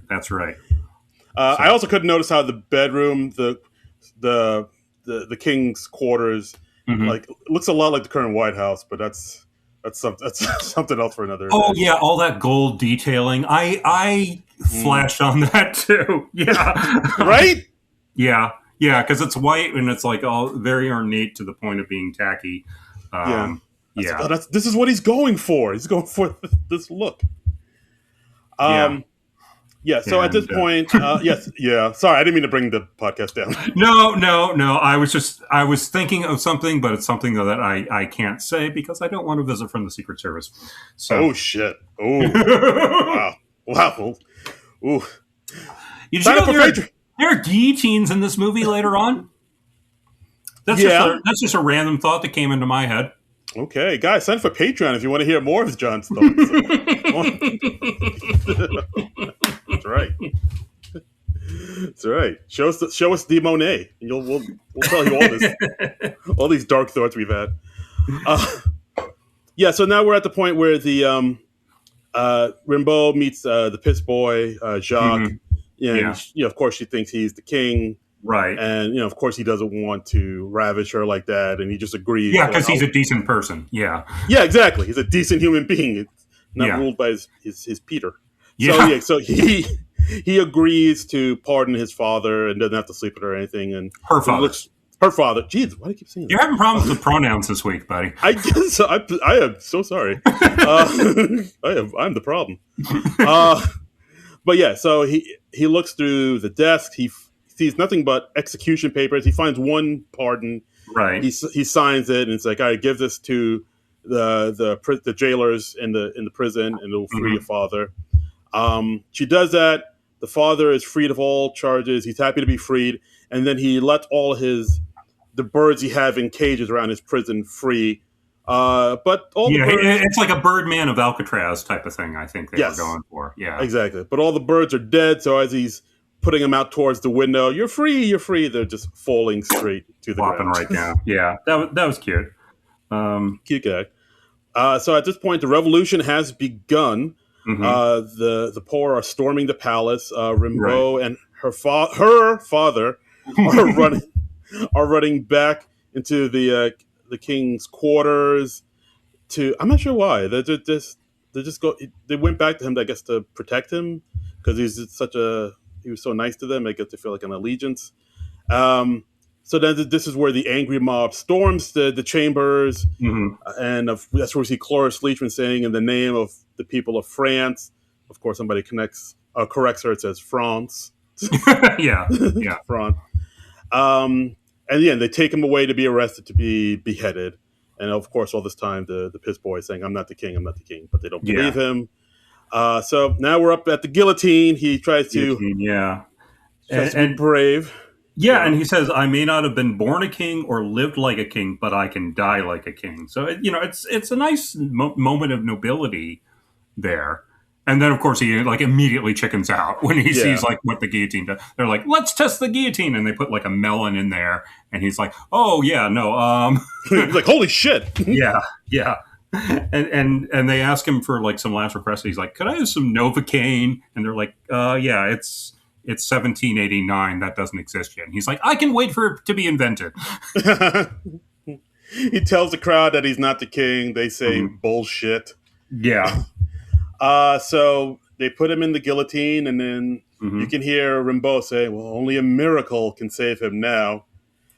I also couldn't notice how the bedroom, the king's quarters, like looks a lot like the current White House, but that's something else for another. Oh yeah, all that gold detailing. I flashed on that too. Yeah. Right? Yeah, because it's white and it's like all very ornate to the point of being tacky. This is what he's going for. He's going for this look. So at this point, yes. Sorry, I didn't mean to bring the podcast down. No. I was thinking of something, but it's something that I can't say because I don't want to visit from the Secret Service. So. Oh shit! Oh wow! Ooh. You know there are guillotines in this movie later on? That's just a random thought that came into my head. Okay, guys, sign up for Patreon if you want to hear more of John's thoughts. That's right. That's right. Show us the Monet. We'll tell you all these dark thoughts we've had. So now we're at the point where the Rimbaud meets the piss boy Jacques. Of course, she thinks he's the king. Right. And, of course, he doesn't want to ravish her like that, and he just agrees. Yeah, because he's a decent person. Yeah. Yeah, exactly. He's a decent human being. It's not ruled by his Peter. Yeah. So he agrees to pardon his father and doesn't have to sleep with her or anything. And her father. Her father. Jeez, why do you keep saying that? You're having problems with pronouns this week, buddy. I guess so. I am so sorry. I'm the problem. But yeah, so he looks through the desk. He sees nothing but execution papers. He finds one pardon. Right. He signs it, and it's like, all right, give this to the jailers in the prison, and it'll free your father. She does that. The father is freed of all charges. He's happy to be freed, and then he lets all the birds he have in cages around his prison free. But all the birds, it's like a Birdman of Alcatraz type of thing. I think they were going for. Yeah, exactly. But all the birds are dead. So as he's putting them out towards the window, you're free. They're just falling straight to the ground. Right down. Yeah, that was cute. Cute guy. So at this point, the revolution has begun. The poor are storming the palace. Rimbaud and her father are running back into the king's quarters. I'm not sure why. They went back to him, I guess, to protect him because he was so nice to them. I guess they feel like an allegiance. So then this is where the angry mob storms the chambers, and that's where we see Cloris Leachman saying, "In the name of the people of France." Of course, somebody corrects her. It says France. yeah, France. And they take him away to be arrested, to be beheaded. And of course, all this time, the piss boy is saying, I'm not the king, but they don't believe him. So now we're up at the guillotine. He tries to be brave. Yeah, and he says, I may not have been born a king or lived like a king, but I can die like a king. So, it's a nice moment of nobility there. And then, of course, he immediately chickens out when he sees what the guillotine does. They're like, let's test the guillotine. And they put a melon in there. And he's like, oh, yeah, no. He's like, holy shit. Yeah. And they ask him for some last request. He's like, could I have some Novocaine? And they're like, it's 1789. That doesn't exist yet. And he's like, I can wait for it to be invented. He tells the crowd that he's not the king. They say bullshit. Yeah. So they put him in the guillotine, and then you can hear Rimbaud say, "Well, only a miracle can save him now."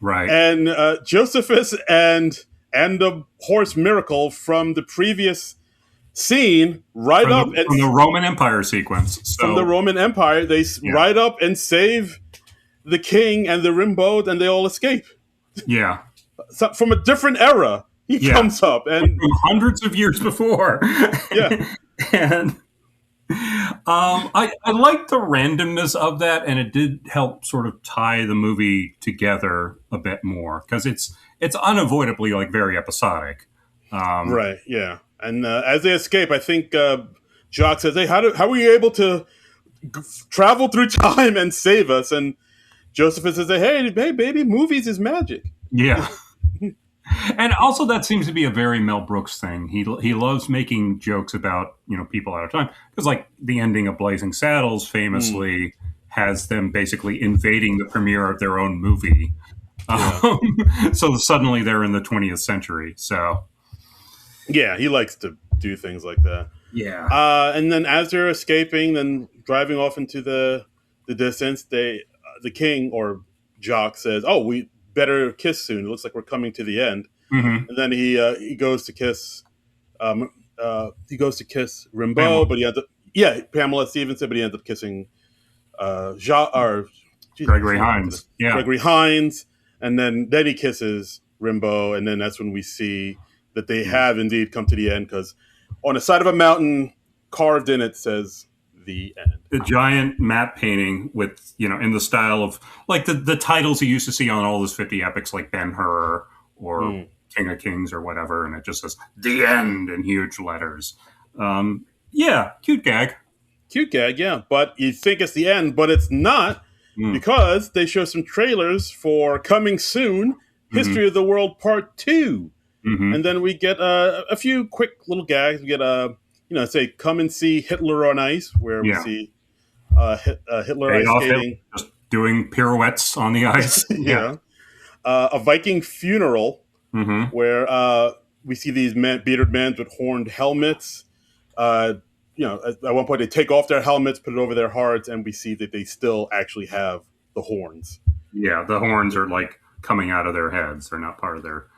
Right. And Josephus and the horse Miracle from the previous scene ride from up the, from the Roman Empire sequence. So, from the Roman Empire. They ride up and save the king and the Rimbaud, and they all escape. Yeah. So from a different era, he comes up, and from hundreds of years before. Yeah. And I like the randomness of that, and it did help sort of tie the movie together a bit more, because it's unavoidably like very episodic. Right, yeah. And as they escape, I think Jock says, "Hey, how were you able to travel through time and save us?" And Josephus says, "Hey, baby, movies is magic." Yeah. And also, that seems to be a very Mel Brooks thing. He loves making jokes about, people out of time, because like the ending of Blazing Saddles famously has them basically invading the premiere of their own movie. Yeah. So suddenly they're in the 20th century. So yeah, he likes to do things like that. Yeah. And then as they're escaping, then driving off into the distance, the king or Jock says, "Oh, we better kiss soon. It looks like we're coming to the end." Mm-hmm. And then he goes to kiss Rimbaud, but he ends up Pamela Stevenson, but he ends up kissing Gregory Hines. Yeah, Gregory Hines, and then he kisses Rimbaud, and then that's when we see that they have indeed come to the end, because on the side of a mountain, carved in it, says "The End." The giant matte painting with, in the style of like the titles you used to see on all those 50 epics, like Ben-Hur or King of Kings or whatever, and it just says "The End" in huge letters. Yeah, cute gag. Cute gag, yeah. But you think it's the end, but it's not, because they show some trailers for coming soon, History of the World Part 2. And then we get a few quick little gags. We get say "Come and see Hitler on Ice," where we see Hitler ice skating, just doing pirouettes on the ice. Yeah. A Viking funeral, where we see these bearded men with horned helmets. At one point they take off their helmets, put it over their hearts, and we see that they still actually have the horns. Yeah, the horns are like coming out of their heads. They're not part of their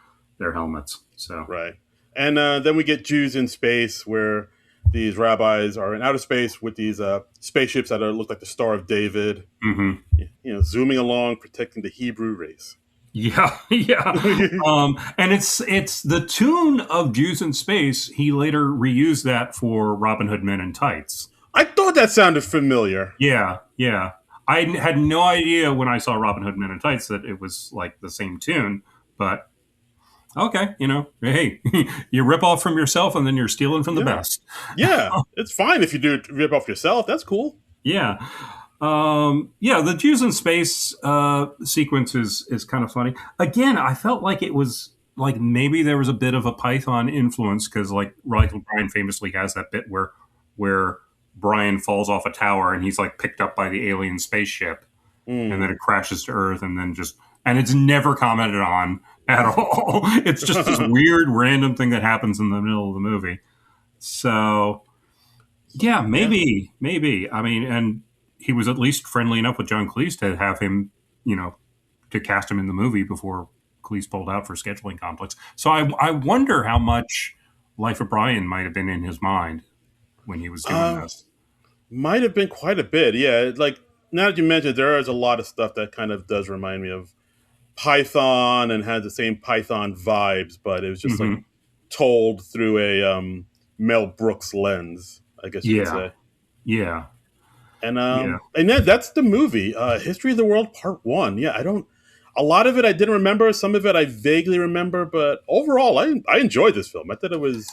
helmets. So right. And then we get Jews in space, where these rabbis are in outer space with these spaceships that look like the Star of David. Zooming along, protecting the Hebrew race. Yeah, yeah. And it's the tune of Jews in Space. He later reused that for Robin Hood Men in Tights. I thought that sounded familiar. Yeah, yeah. I had no idea when I saw Robin Hood Men in Tights that it was like the same tune, but okay, hey, you rip off from yourself and then you're stealing from the best. Yeah, it's fine if you do rip off yourself. That's cool. Yeah. The Jews in Space sequence is kind of funny. Again, I felt like it was like maybe there was a bit of a Python influence, because like Brian famously has that bit where Brian falls off a tower and he's like picked up by the alien spaceship, and then it crashes to Earth, and then and it's never commented on at all. It's just this weird random thing that happens in the middle of the movie. So yeah, maybe. I mean, and he was at least friendly enough with John Cleese to have him, to cast him in the movie before Cleese pulled out for scheduling conflicts. So I wonder how much Life of Brian might have been in his mind when he was doing this. Might have been quite a bit, yeah. Like, now that you mentioned, there is a lot of stuff that kind of does remind me of Python and had the same Python vibes, but it was just like told through a Mel Brooks lens, I guess you could say. Yeah. And then that's the movie, History of the World Part 1. Yeah, a lot of it I didn't remember. Some of it I vaguely remember, but overall, I enjoyed this film. I thought it was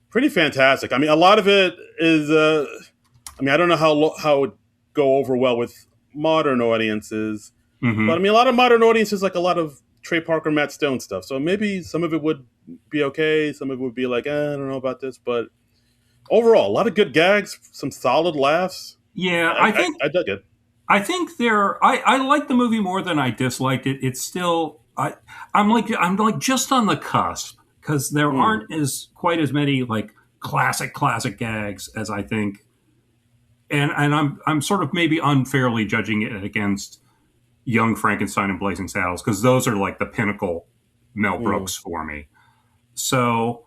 pretty fantastic. I mean, a lot of it is, I don't know how it would go over well with modern audiences, but I mean, a lot of modern audiences like a lot of Trey Parker, Matt Stone stuff. So maybe some of it would be okay. Some of it would be like, I don't know about this, but overall, a lot of good gags, some solid laughs. Yeah, I think I dug it. I think I like the movie more than I disliked it. It's still I'm like just on the cusp, because there aren't quite as many like classic gags as I think, and I'm sort of maybe unfairly judging it against Young Frankenstein and Blazing Saddles because those are like the pinnacle Mel Mm. Brooks for me. So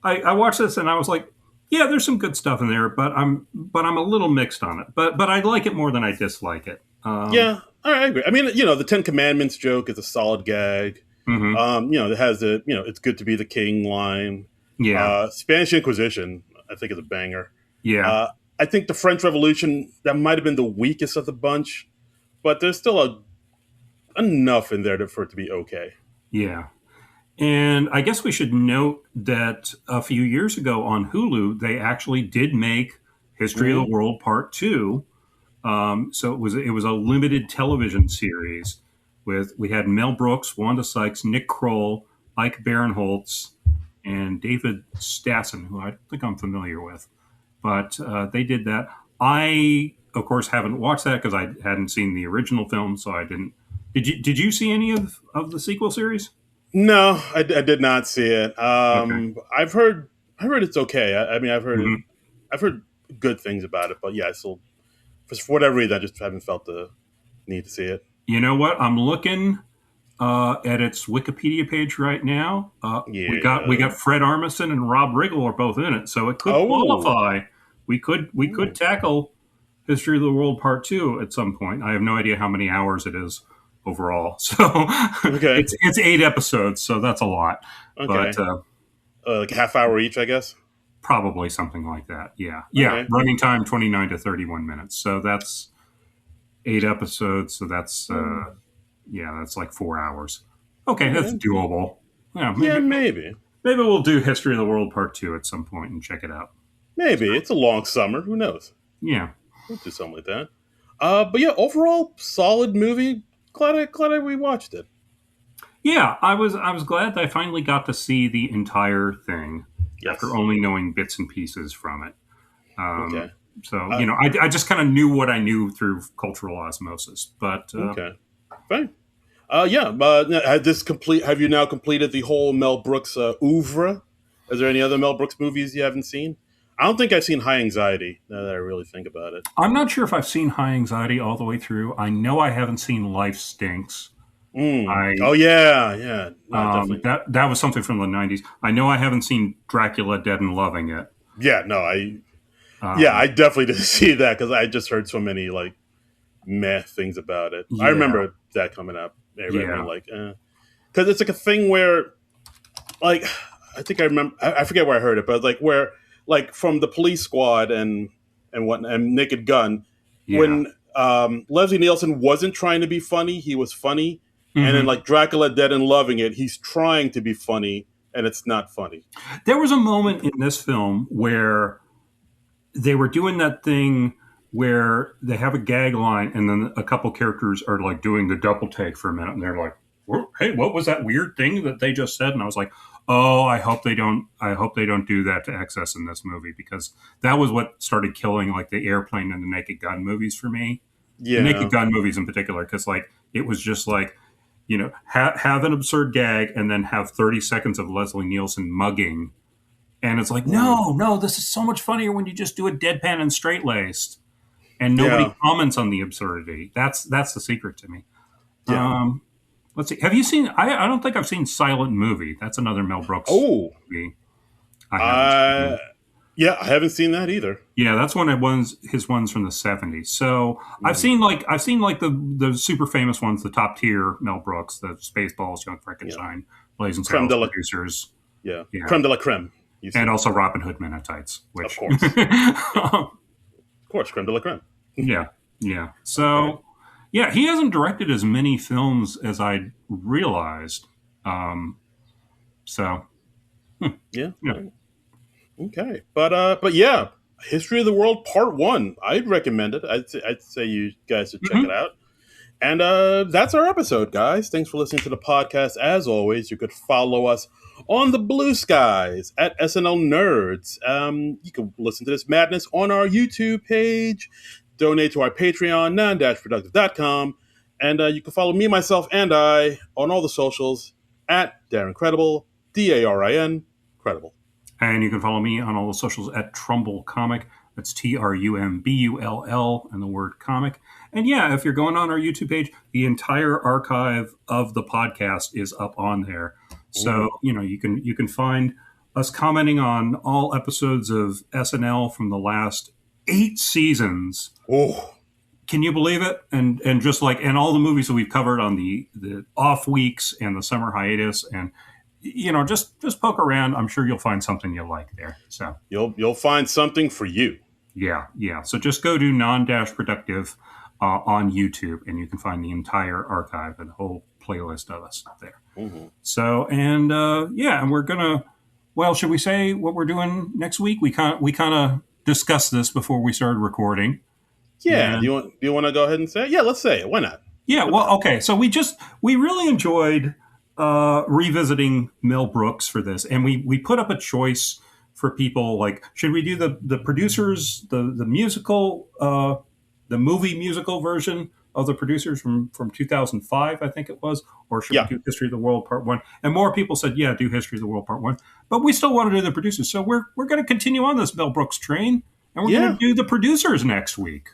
I watched this and I was like, yeah, there's some good stuff in there, but I'm a little mixed on it. But I like it more than I dislike it. Yeah, I agree. I mean, the Ten Commandments joke is a solid gag. Mhm. It has the it's good to be the king line. Yeah, Spanish Inquisition, I think, is a banger. yeah, Uh, I think the French Revolution that might have been the weakest of the bunch, but there's still enough in there for it to be okay. yeah. And I guess we should note that a few years ago on Hulu, they actually did make History of Mm-hmm. the World Part Two. So it was a limited television series with we had Mel Brooks, Wanda Sykes, Nick Kroll, Ike Barinholtz, and David Stassen, who I think I'm familiar with. But they did that. I, of course, haven't watched that because I hadn't seen the original film, so I didn't. Did you see any of the sequel series? No, I did not see it. Okay. I've heard it's okay. I mean, Mhm. I've heard good things about it, but yeah, I still for whatever reason I just haven't felt the need to see it. You know what? I'm looking at its Wikipedia page right now. We got Yeah. Fred Armisen and Rob Riggle are both in it, so it could Oh. qualify. We could Ooh. tackle History of the World Part Two at some point. I have no idea how many hours it is overall, so Okay. it's 8 episodes, so that's a lot. But Okay. Like a half hour each, I guess. probably something like that. Yeah, yeah. Okay. Running time 29 to 31 minutes, so that's 8 episodes. So that's Hmm. yeah, that's like 4 hours. Okay, that's Okay. doable. Yeah, Yeah, maybe maybe. maybe we'll do History of the World Part Two at some point and check it out. Maybe. It's a long summer. Who knows? Yeah, We'll do something like that. But yeah, overall, solid movie. Glad I rewatched it. yeah. I was glad that I finally got to see the entire thing after Yes. only knowing bits and pieces from it. Okay. So Uh, I just kind of knew what I knew through cultural osmosis. But okay. Fine. Yeah. Have you now completed the whole Mel Brooks oeuvre? Is there any other Mel Brooks movies you haven't seen? I don't think I've seen High Anxiety. Now that I really think about it. I'm not sure if I've seen High Anxiety all the way through. I know I haven't seen Life Stinks. Mm. I Oh yeah, yeah. No, definitely. that was something from the '90s. I know I haven't seen Dracula Dead and Loving It. Yeah. No. I Um, definitely didn't see that because I just heard so many like meh things about it. I yeah, remember that coming up. Everybody being yeah, like, because it's like a thing where, like, I think I remember. I forget where I heard it, but like where, like, from the Police Squad and Naked Gun, yeah. when Leslie Nielsen wasn't trying to be funny, he was funny, and then hmm like Dracula Dead and Loving It, he's trying to be funny, and it's not funny. There was a moment in this film where they were doing that thing where they have a gag line and then a couple characters are like doing the double take for a minute and they're like, hey, what was that weird thing that they just said? And I was like, oh, I hope they don't do that to excess in this movie because that was what started killing like the Airplane and the Naked Gun movies for me. The Naked Yeah, Gun movies in particular, because like it was just like, have an absurd gag and then have 30 seconds of Leslie Nielsen mugging. And it's like, mm, no, this is so much funnier when you just do it deadpan and straight laced, and nobody yeah, comments on the absurdity. That's the secret to me. yeah. Um, let's see. Have you seen? I don't think I've seen Silent Movie. That's another Mel Brooks Oh, movie. I haven't uh, seen. yeah. I haven't seen that either. Yeah, that's one of his ones from the '70s. So Mm, I've seen like the super famous ones, the top tier Mel Brooks, the Spaceballs, Young yeah, Frankenstein, Blazing creme Saddles de la producers. yeah, Yeah, creme de la creme. You've and seen, also Robin Hood Men in Tights, of which course, of course, creme de la creme. yeah, yeah. Okay. So, yeah, he hasn't directed as many films as I realized. Um, so, Yeah. yeah. All right. Okay. But yeah, History of the World Part One. I'd recommend it. I'd say you guys should check it Mhm. out. And that's our episode, guys. Thanks for listening to the podcast. As always, you could follow us on the Blue Skies at SNL Nerds. You can listen to this madness on our YouTube page. Donate to our Patreon, Non-Productive.com. And you can follow me, myself, and I on all the socials at Darren Credible, Darin Credible. And you can follow me on all the socials at Trumbull Comic. That's TRUMBULL and the word comic. And yeah, if you're going on our YouTube page, the entire archive of the podcast is up on there. So, you can find us commenting on all episodes of SNL from the last 8 seasons. Oh, can you believe it? And all the movies that we've covered on the off weeks and the summer hiatus, and just poke around. I'm sure you'll find something you like there. So you'll find something for you. Yeah. So just go to Non-Productive on YouTube, and you can find the entire archive and the whole playlist of us there. Mm-hmm. So and we're gonna. Well, should we say what we're doing next week? We kind of discussed this before we started recording. Yeah. And do you want to go ahead and say it? Yeah, let's say it. Why not? Yeah. Well, okay. So we really enjoyed revisiting Mel Brooks for this, and we put up a choice for people like, should we do the producers, the musical, the movie musical version of the producers from 2005, I think it was, or should we do History of the World Part 1? And more people said, yeah, do History of the World Part 1. But we still want to do the producers. So we're going to continue on this Mel Brooks train, and we're going to do the producers next week.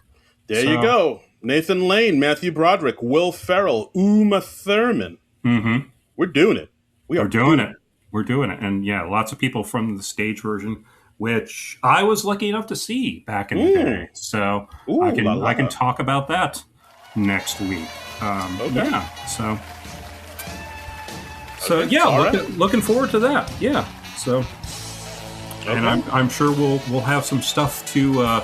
There you go. Nathan Lane, Matthew Broderick, Will Ferrell, Uma Thurman. Mm-hmm. We're doing it. We're doing it. We're doing it. And yeah, lots of people from the stage version, which I was lucky enough to see back in the day. So I can talk about that next week. Okay. Yeah. So looking forward to that. Yeah. So, and I'm sure we'll have some stuff to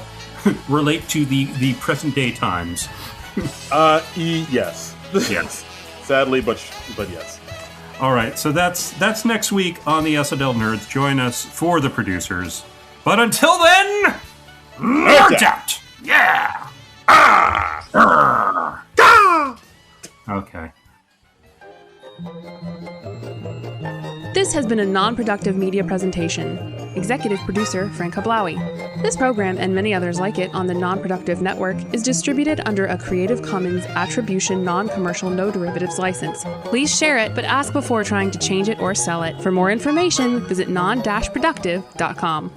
relate to the present day times. Yes. Yes. Sadly, but yes. All right, so that's next week on the SNL Nerds. Join us for the producers. But until then, Nerds out! Yeah! Okay. This has been a non-productive media presentation. Executive producer Frank Hablawi. This program and many others like it on the Non-Productive Network is distributed under a Creative Commons Attribution Non-Commercial No Derivatives license. Please share it, but ask before trying to change it or sell it. For more information, visit non-productive.com.